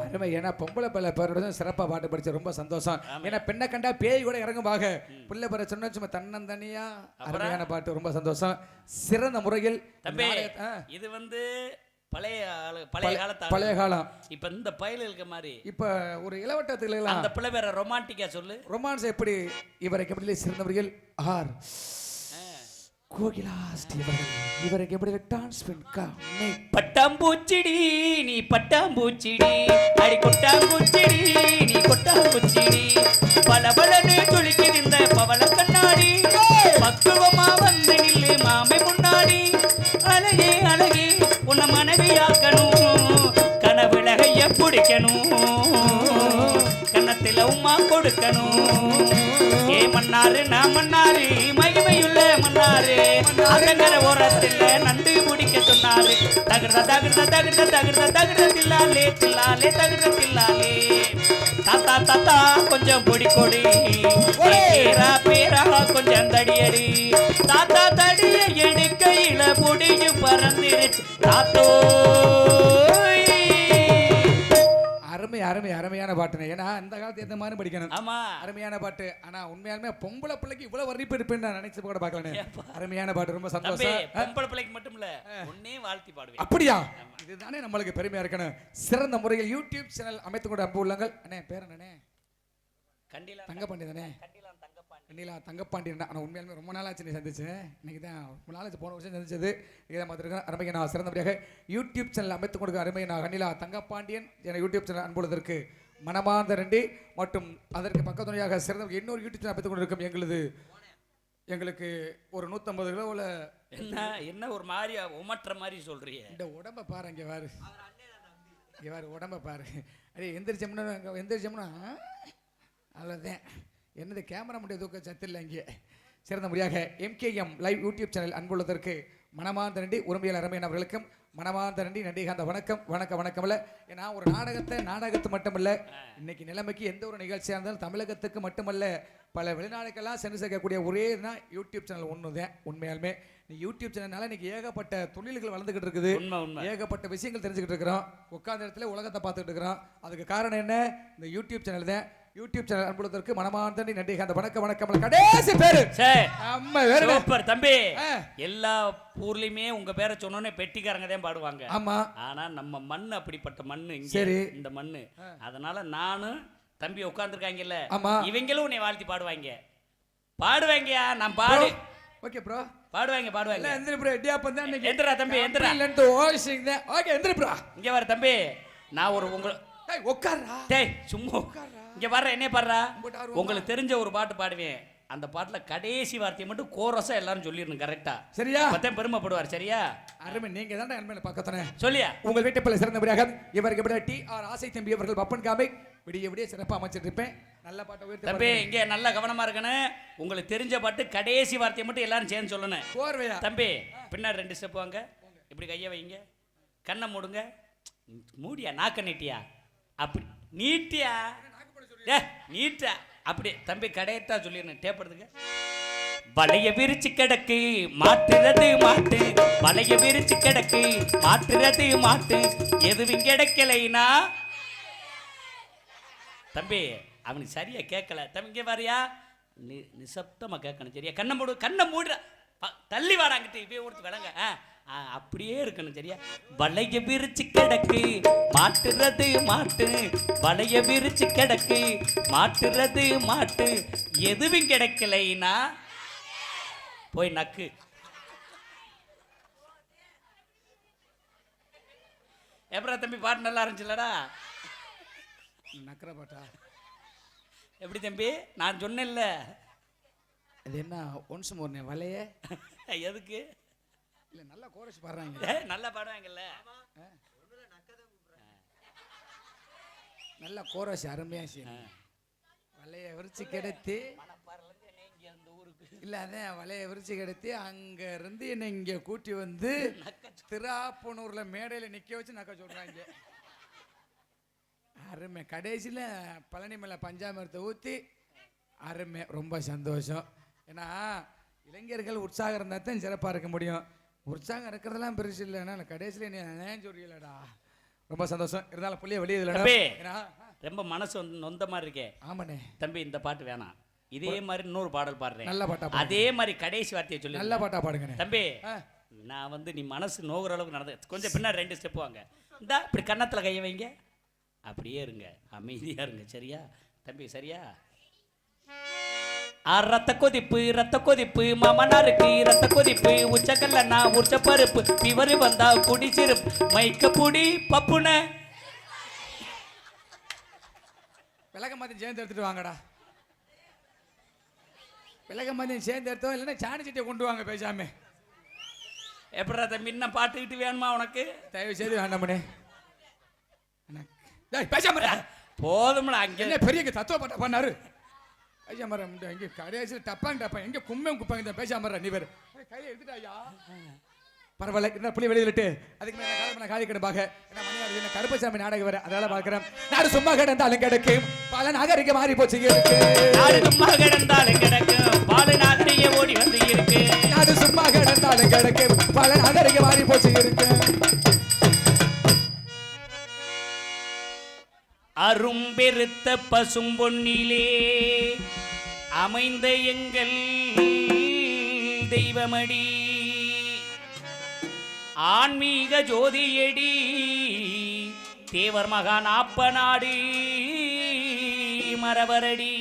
அருமை. ஏன்னா பொம்பளை பிள்ளை பேரோட சிறப்பாக பாட்டு படிச்ச ரொம்ப சந்தோஷம். ஏன்னா பெண்ணை கண்டா பேய் கூட இறங்குவாங்க. பிள்ளை பேரை சொன்ன சும்மா தன்னந்தனியா அருமையான பாட்டு ரொம்ப சந்தோஷம். சிறந்த முறையில் தம்பி இது வந்து பழைய காலம். இப்ப இந்த பயில இருக்க மாதிரி இப்ப ஒரு இளவட்டத்துல எல்லாம் அந்த பிள்ளை வேற ரொமான்டிக்கா சொல்லு. ரொமான்ஸ் எப்படி இவரை எப்படி சிறந்த முறையில் ஆர் கோகிலா ஸ்ரீவர்கள் இவருக்கு எப்படி டான்ஸ் பண்ணி பட்டாம்பூச்சிடி நீ பட்டாம்பூச்சிடி அடி கொட்டாம்பூச்சிடி நீ கொட்டாம்பூச்சிடி பலபலன்னு துளிக்குது இந்த பவள கண்ணாடி பக்குவமா வந்து நில்லு மாமை முன்னாடி அழகே அழகே உன்னை மனைவியாக்கணும் கனவுல கைய பிடிக்கணும் கன்னத்தில உமா கொடுக்கணும் ஏ மன்னாரு நான் மன்னாரு மகிமையுள்ள மன்னாரு அகங்கர ஓரத்தில் நண்டு முடிக்க சொன்னாரு தகுந்த தகுந்த தகுந்த தகுந்த தகுந்த தில்லாலே தில்லாலே தகுந்த தில்லாலே தாத்தா தாத்தா கொஞ்சம் பொடி கொடி பேரா பேரா கொஞ்சம் தடியடி தாத்தா தடிய எடுக்கையில பொடியும் பறந்துருச்சு தாத்தோ அருமையான பாட்டுனே. ஏன்னா இந்த காலத்து எந்த மாதிரி படிக்கணும். ஆமா அருமையான பாட்டு. ஆனா உண்மையாலுமே பொம்பளை பிள்ளைக்கு இவ்வளவு வர்ணிப்பு இருப்பேன்னு நான் நினைச்சு கூட பார்க்கலனே. அருமையான பாட்டு, ரொம்ப சந்தோஷம். பொம்பளை பிள்ளைக்கு மட்டும் இல்ல உன்னே வாழ்த்தி பாடுவேன். அப்படியா? இதுதானே நம்மளுக்கு பெருமையா இருக்கணும். சிறந்த முறையில் யூடியூப் சேனல் அமைத்துக் கொண்ட அன்பு உள்ளங்கள். அண்ணே பேர் என்னண்ணே? கண்டிலா தங்கப்பாண்டி தானே? கண்டிலா தங்கப்பாண்டி. ஆனால் உண்மையாலுமே ரொம்ப நாளாச்சு நீ சந்திச்சேன். இன்னைக்கு தான் ரொம்ப நாளாச்சு, போன வருஷம் சந்திச்சது. இதை பார்த்துருக்கேன். அருமையை நான் சிறந்த முறையாக யூடியூப் சேனல் அமைத்துக் கொடுக்க அருமையை நான் கண்டிலா தங்கப்பாண்டியன் என யூடியூப் சேனல் அன்புள்ளதற்கு மனமார்ந்த நன்றி. மற்றும் அதற்கு பக்கத்துணையாக சிறந்த இன்னொரு யூடியூப் சேனல் அமைத்துக் கொண்டிருக்கும் எங்களுக்கு ஒரு 150 கிலோவில் என்ன ஒரு மாதிரி உமற்ற மாதிரி சொல்றீங்க. இந்த உடம்பை பாரு, இங்கே வாரு உடம்பை பாரு. அதே எந்திரிச்சோம்னா அவ்வளோதான். என்னது கேமரா முடிய தூக்க சத்து இல்லை. இங்கே சிறந்த முறையாக MKM லைவ் யூடியூப் சேனல் அன்புள்ளதற்கு மனமார்ந்த நன்றி. உரிமையாளர் அருமையன் அவர்களுக்கும் மனமார்ந்த நன்றி. நன்றிகாந்த வணக்கம் இல்லை. ஏன்னா ஒரு நாடகத்து மட்டுமல்ல, இன்னைக்கு நிலைமைக்கு எந்த ஒரு நிகழ்ச்சியாக இருந்தாலும் தமிழகத்துக்கு மட்டுமல்ல பல வெளிநாடுகள்லாம் சென்று சேர்க்கக்கூடிய ஒரே தான் யூடியூப் சேனல் ஒன்று தான். உண்மையாலுமே நீ யூடியூப் சேனல்னால இன்னைக்கு ஏகப்பட்ட தொழில்கள் வளர்ந்துக்கிட்டு இருக்குது, ஏகப்பட்ட விஷயங்கள் தெரிஞ்சுக்கிட்டு இருக்கிறோம். உட்கார்ந்த இடத்துல உலகத்தை பார்த்துக்கிட்டு இருக்கிறோம். அதுக்கு காரணம் என்ன? இந்த யூடியூப் சேனல் தான். யூடியூப் சேனல் அன்புள்ளதற்கு மனமார்ந்த நன்றி. அந்த வணக்கம் கடைசி பேரு சூப்பர் தம்பி. எல்லா ஊர்லயுமே உங்க பேரை சொன்னோன்னே பெட்டிக்காரங்க தான் பாடுவாங்க. ஆமா. ஆனா நம்ம மண் அப்படிப்பட்ட மண்ணு. சரி, இந்த மண்ணு. அதனால நானும் தம்பி உட்கார்ந்துருக்காங்கல்ல, ஆமா, இவங்களும் உன்னை வாழ்த்தி பாடுவாங்க. நான் பாடு. Okay bro. பாடுவாங்க. எந்திர ப்ரோ. இடியாப்பம் தான் இன்னைக்கு. எந்திரா தம்பி எந்திரா. இல்லன்னு வாய்ஸிங் தான். ஓகே எந்திர ப்ரோ. இங்க வர தம்பி. நான் ஒரு டேய் உட்கார்றா. டேய் சும்மா உட்கார்றா. இங்க வர்ற என்ன பாடுறா? உங்களுக்கு தெரிஞ்ச ஒரு பாட்டு பாடுவேன். அந்த பாட்டுல கடைசி வார்த்தையை மட்டும் கோரஸா எல்லாரும் சொல்லிடணும் கரெக்டா. சரியா? அப்பதான் பெருமைப்படுவார். சரியா? அருமை. நீங்க தான் அன்பன பக்கத்துனே. சொல்லியா? உங்கள் வீட்டை பல சிறந்த முறையாக இவருக்கு எப்படி TR ஆசை தம்பி அவர்கள் பப்பன் காமை விடிய சிறப்பாக அமைச்சிட்டு இருப்பேன். நல்ல பாட்டை உயர்த்தி தம்பி இங்கே நல்லா கவனமா இருக்கணும். உங்களுக்கு தெரிஞ்ச பாட்டு கடைசி வார்த்தையை மட்டும் எல்லாரும் சேர்ந்து சொல்லணும். கோர்வையா தம்பி பின்னாடி 2 ஸ்டெப் வாங்க. இப்படி கையை வைங்க. கண்ணை மூடுங்க. மூடியா? நாக்க நீட்டியா? அப்படி நீட்டியா? நீட்டா? அப்படி தம்பி கடையத்தா சொல்லிடணும். டேப் எடுத்துங்க. வளைய விரிச்சு கிடக்கு மாட்டுறது மாட்டு, வளைய விரிச்சு கிடக்கு மாட்டுறது மாட்டு, எதுவும் கிடைக்கலைனா தம்பி அவனுக்கு சரியா கேட்கல. தம்பி இங்கே வரியா? நிசப்தமா கேட்கணும். சரியா? கண்ணை மூடுற. தள்ளி வாடாங்கிட்டு இப்பயே கொடுத்து விளங்க. அப்படியே இருக்கணும். சரியா? வளைய விரிச்சு கிடக்கு மாட்டுறது மாட்டு, வளைய விரிச்சு கிடக்கு மாட்டுறது மாட்டு, எதுவும் கிடைக்கலைனா போய் நக்கு. எப்படா தம்பி பாட்டு நல்லா இருந்துச்சுல்லடா? நக்கற பாட்டா? எப்படி தம்பி? நான் சொன்னேன்ல. அது என்ன ஒன்ஸ் மோர்னே வலைய எதுக்கு? இல்ல நல்லா கோரஸ் பாடுறாங்க. நல்லா பாடுவாங்கல்ல. நல்லா கோரஸ் அருமையா செய்யணும். வலைய விரிச்சு கிடத்தி இல்ல அதான் வலைய விரிச்சு கிடத்தி அங்க இருந்து என்ன இங்க கூட்டி வந்து திராப்பனூர்ல மேடையில நிக்க வச்சு நக்க சொல்றாங்க. அருமை. கடைசியில பழனி மேல பஞ்சாமிரத்தை ஊத்தி அருமை. ரொம்ப சந்தோஷம். ஏன்னா இளைஞர்கள் உற்சாகம் இருந்தா தான் சிறப்பா இருக்க முடியும். உற்சாகம் இருக்கிறதெல்லாம் பெருசு இல்லைன்னா கடைசியில நீ சொல்லிடலடா. ரொம்ப சந்தோஷம். இருந்தாலும் புள்ளிய வெளியே ரொம்ப மனசு நொந்த மாதிரி இருக்கே. ஆமாண்ணே தம்பி இந்த பாட்டு வேணாம். இதே மாதிரி இன்னொரு பாடல் பாடுறேன். நல்ல பாட்டா. அதே மாதிரி கடைசி வார்த்தையை சொல்லி நல்ல பாட்டா பாடுங்க தம்பி. நான் நீ மனசு நோகிற அளவுக்கு நடந்து கொஞ்சம் பின்னாடி 2 ஸ்டெப் வாங்க. இந்தா இப்படி கன்னத்துல கைய வைங்க. அப்படியே இருங்க, அமைதியா இருங்க. சரியா தம்பி? சரியா? ரத்த கொதிப்பு மாமனாருக்கு ரத்த கொதிப்பு உச்சக்கல்லண்ணா உச்ச பருப்பு பிவரு வந்தா குடி சிறுப்பு மைக்க புடி பப்புன விலக மாதிரி சேர்ந்து எடுத்துட்டு வாங்கடா. விலக மாதிரி சேர்ந்து எடுத்தோம், இல்லைன்னா சாணி சட்டியை கொண்டு வாங்க பேசாம. எப்படி அதை முன்ன பாட்டுக்கிட்டு வேணுமா உனக்கு? தயவு செய்து வேண்டாமனே பேசாம போதும்ல. அங்கே என்ன பெரிய தத்துவ பாட்டா பண்ணாரு. பேசாம எங்க கடைசியில் டப்பாங்க டப்பா எங்க கும்பம் குப்பாங்க பேசாம நீ வேறு கையை எடுத்துட்டாயா. பரவாயில்ல, என்ன புள்ளி வெளியிட்டு அதுக்கு மேலே காலி கிடப்பாக என்ன கருப்பசாமி நாடகம் வர அதனால பார்க்கிறேன். நாடு சும்மா கிடந்தாலும் கிடைக்கும் பல நாகரிக மாறி போச்சு இருக்கு. நாடு சும்மா கிடந்தாலும் கிடைக்கும் பல நாகரிக ஓடி வந்து இருக்கு. நாடு சும்மா கிடந்தாலும் கிடைக்கும் பல நாகரிக மாறி போச்சு இருக்கு. அரும்பெருத்த பசும்பொன்னிலே அமைந்த எங்கள் தெய்வமடி ஆன்மீக ஜோதியடி தேவர் மகான் ஆப்பநாடு மரவரடி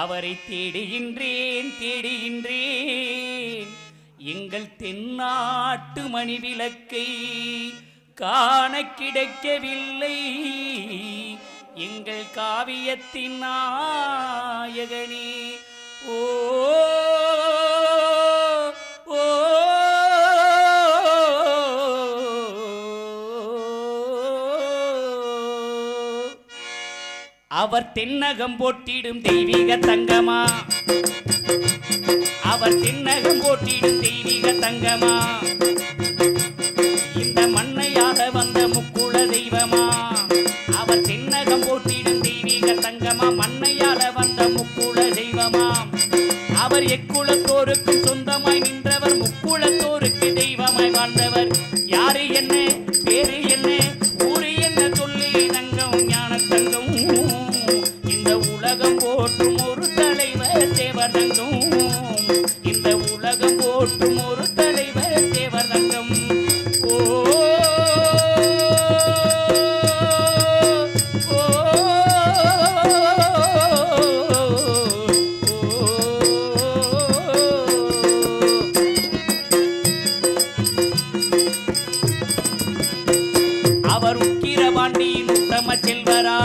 அவரை தேடுகின்றேன் எங்கள் தென்னாட்டு மணி விளக்கை காண கிடைக்கவில்லை எங்கள் காவியத்தின் நாயகனே. ஓ ஓ அவர் தென்னகம் போட்டிடும் தெய்வீக தங்கமா, அவர் தென்னகம் போட்டிடும் தெய்வீக தங்கமா, இந்த மண்ணையால வந்த முக்குள தெய்வமா, அவர் தென்னகம் போட்டிடும் தெய்வீக தங்கமா, மண்ணையால வந்த முக்குள தெய்வமா, அவர் எக்குளத்தோருக்கும் சொந்தமாய் நின்றவர், முக்குளத்தோருக்கு தெய்வமாய் வாழ்ந்தவர். யாரு என்ன பேரு என்ன ஊரு என்ன சொல்லி தங்கம் ஞான தங்கம், இந்த உலகம் போற்றும் ஒரு தலைவர் தேவர் தங்கம், இந்த உலகம் போற்றும் ஒரு தலைவர் தேவர் தங்கம். ஓ அவர் உக்கிரவாண்டியின் உத்தம செல்வரா,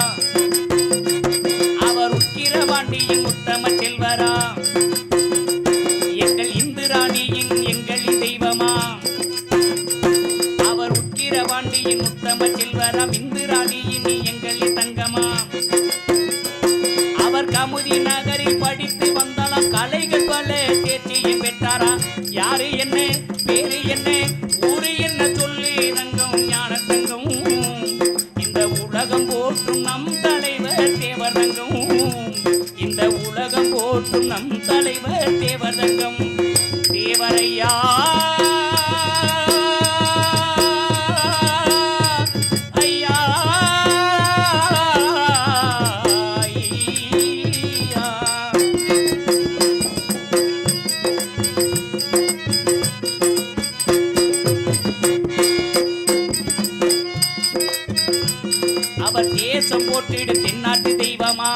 அவர் உக்கிரவாண்டியின் உத்தம செல்வரா, எங்கள் இந்துராணியின் எங்களின் தெய்வமா, அவர் உக்கிரவாண்டியின் உத்தம செல்வராம் இந்துராணியின் எங்களின் தங்கமா, அவர் கமுதி நகரில் படித்து வந்தாலும் கலைகள் பல தேர்ச்சியும் பெற்றாரா. யாரு என்ன பேரு என்ன ஊரு என்ன சொல்லி தங்கம் ஞான தங்கம், இந்த உலகம் போற்றும் நம் தலைவர் தேவர் தங்கம், இந்த உலகம் போற்றும் நம் தலைவர் தேவர் தங்கம். தேவரையா ஐயா ஐயா. அவர் தேசம் போட்டிடும் தென்னாட்டு தெய்வமா,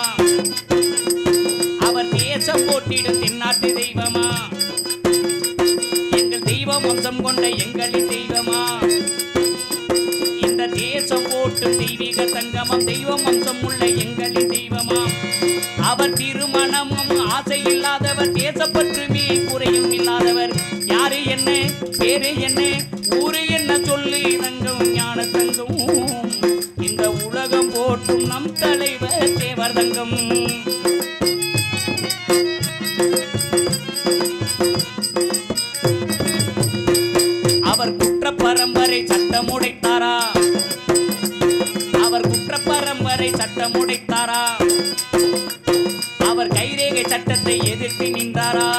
அவர் தேசம் போட்டிடும் தென்னாட்டு தெய்வமா, எங்கள் தெய்வம் வம்சம் கொண்ட எங்களின் தெய்வமா, இந்த தேசம் போட்டும் தெய்வீக தங்கமம் தெய்வம் வம்சம் உள்ள எங்களின் தெய்வமா, அவர் திருமணமும் ஆசை இல்லாதவர் தேசப்பற்றுமே குறையும் இல்லாதவர். யாரு என்ன பேரு என்ன ஊரு என்ன சொல்லி தங்கம் ஞான தங்கம், இந்த உலகம் போற்றும் நம் தலைவர் தேவர் தங்கம். அவர் குற்ற பரம்பரை சட்டம் உடைத்தாரா, அவர் குற்ற பரம்பரை சட்டம் உடைத்தாரா, அவர் கைரேகை சட்டத்தை எதிர்த்து நின்றாரா,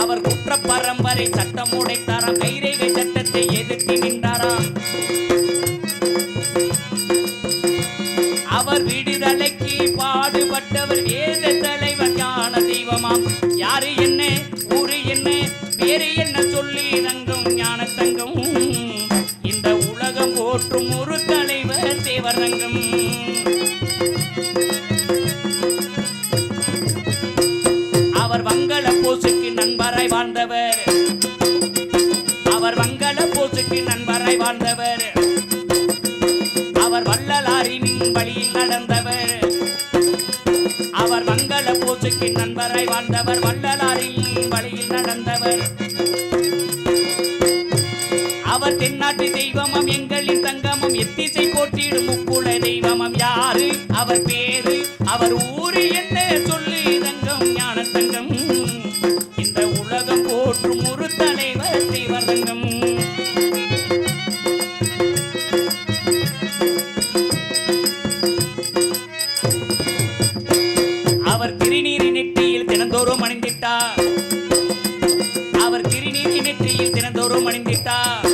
அவர் குற்ற பரம்பரை சட்டம் உடைத்தாரா, கைரேகை சட்டத்தை எதிர்த்து நின்றாரா, அவர் விடுதலைக்கு பாடுபட்டவர் வேத தலைவர் ஞான தெய்வமாம். யாரு என்ன ஊரு என்ன பேரு என்ன சொல்லி தங்கம் ஞான தங்கம், இந்த உலகம் போற்றும் ஒரு தலைவர் தேவர் தங்கம். வாழ்ந்தவர், அவர் வள்ளலாரின் வழியில் நடந்தவர், அவர் மங்கள போச்சுக்கு நண்பராய் வாழ்ந்தவர், வள்ளலாரின் வழியில் நடந்தவர். அவர் தென்னாட்டு தெய்வமம், எங்களின் தங்கமம், எத்திசை போற்றிடும் முக்குள தெய்வமம். யாரு அவர் பேரு, அவர் ஊரு என்ன சொல்லு தங்கம், ஞான தங்கம். இந்த உலகம் போற்றும் ஒரு தலைவர் தேவர் தங்கம். அவர் திருநீரி நெற்றியில் தினந்தோறும் அணிந்திட்டார், அவர் திருநீரி நெற்றியில் தினந்தோறும் அணிந்திட்டார்.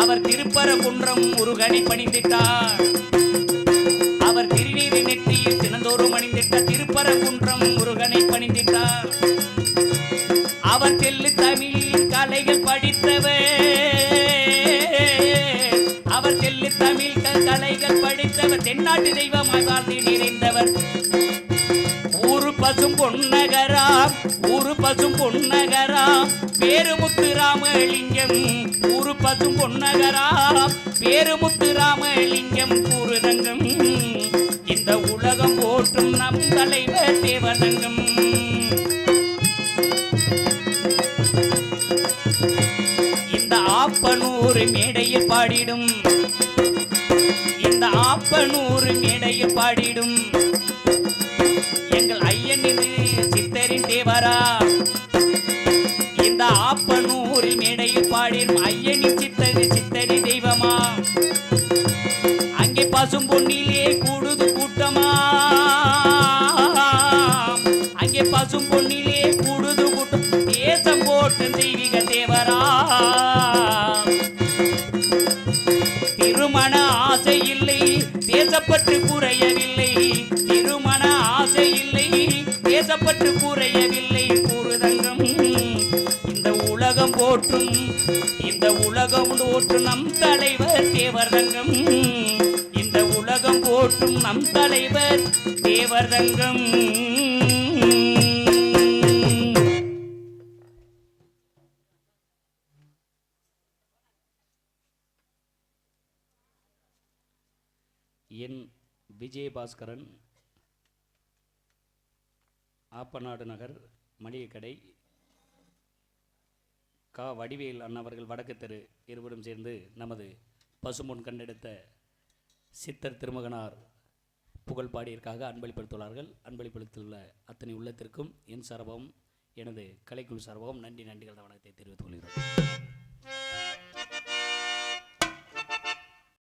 அவர் திருப்பரங்குன்றம் முருகனை பணிந்திட்டார், அவர் திருநீரி நெற்றியில் தினந்தோறும் அணிந்திட்டார். திருப்பரங்குன்றம் முருகனை பணிந்திட்டார். அவர் தெல்லு தமிழ் கலைகள் படித்தவர், அவர் தெல்லு தமிழ் கலைகள் படித்தவர். தென்னாட்டு தெய்வமாய் வாழ்ந்து நிறைந்தவர். ஊரு பசும் பொன்னகராம், ஊரு பசும் பொன்னகராம், பேருமுத்து ராமலிங்கம். ஊரு பசும் பொன்னகராம், பேருமுத்து ராமலிங்கம் கூறுதங்கம். இந்த உலகம் போற்றும் நம் தலைவர் தேவதங்கம். இந்த ஆப்பனூர் மேடையில் பாடிடும், இந்த ஆப்பனூர் மேடையில் பாடிடும் எங்கள் ஐயன் இது சித்தரின் தேவரா. இந்த ஆப்பனூரில் மேடையில் பாடிடும் ஐயனின் சித்தரி தெய்வமா. அங்கே பசும் பொன்னிலே கூடுது கூட்டமா, அங்கே பசும் பொன்னிலே கூடுது கூட்டம். தேசம் போட்டு தெய்வீக தேவரா. திருமண ஆசை இல்லை, தேசப்பட்டு குறையவில்லை. திருமண ஆசை இல்லை, தேசப்பட்டு குறையவில்லை கூறுதங்கம். இந்த உலகம் போற்றும், இந்த உலகம் போற்றும் நம் தலைவர் தேவர் தங்கம். இந்த உலகம் போற்றும் நம் தலைவர் தேவர் தங்கம். என் விஜயபாஸ்கரன், ஆப்பநாடு நகர் மளிகை கடை, கா வடிவேல் அண்ணவர்கள் வடக்கு தெரு இருவரும் சேர்ந்து நமது பசும்பொன் கண்டெடுத்த சித்தர் திருமகனார் புகழ் பாடியதற்காக அன்பளிப்படுத்துள்ளார்கள். அன்பளிப்படுத்தியுள்ள அத்தனை உள்ளத்திற்கும் என் சார்பாகவும் எனது கலைக்குழு சார்பாகவும் நன்றி நன்றிகள் வணக்கத்தை தெரிவித்துக் கொள்கிறோம்.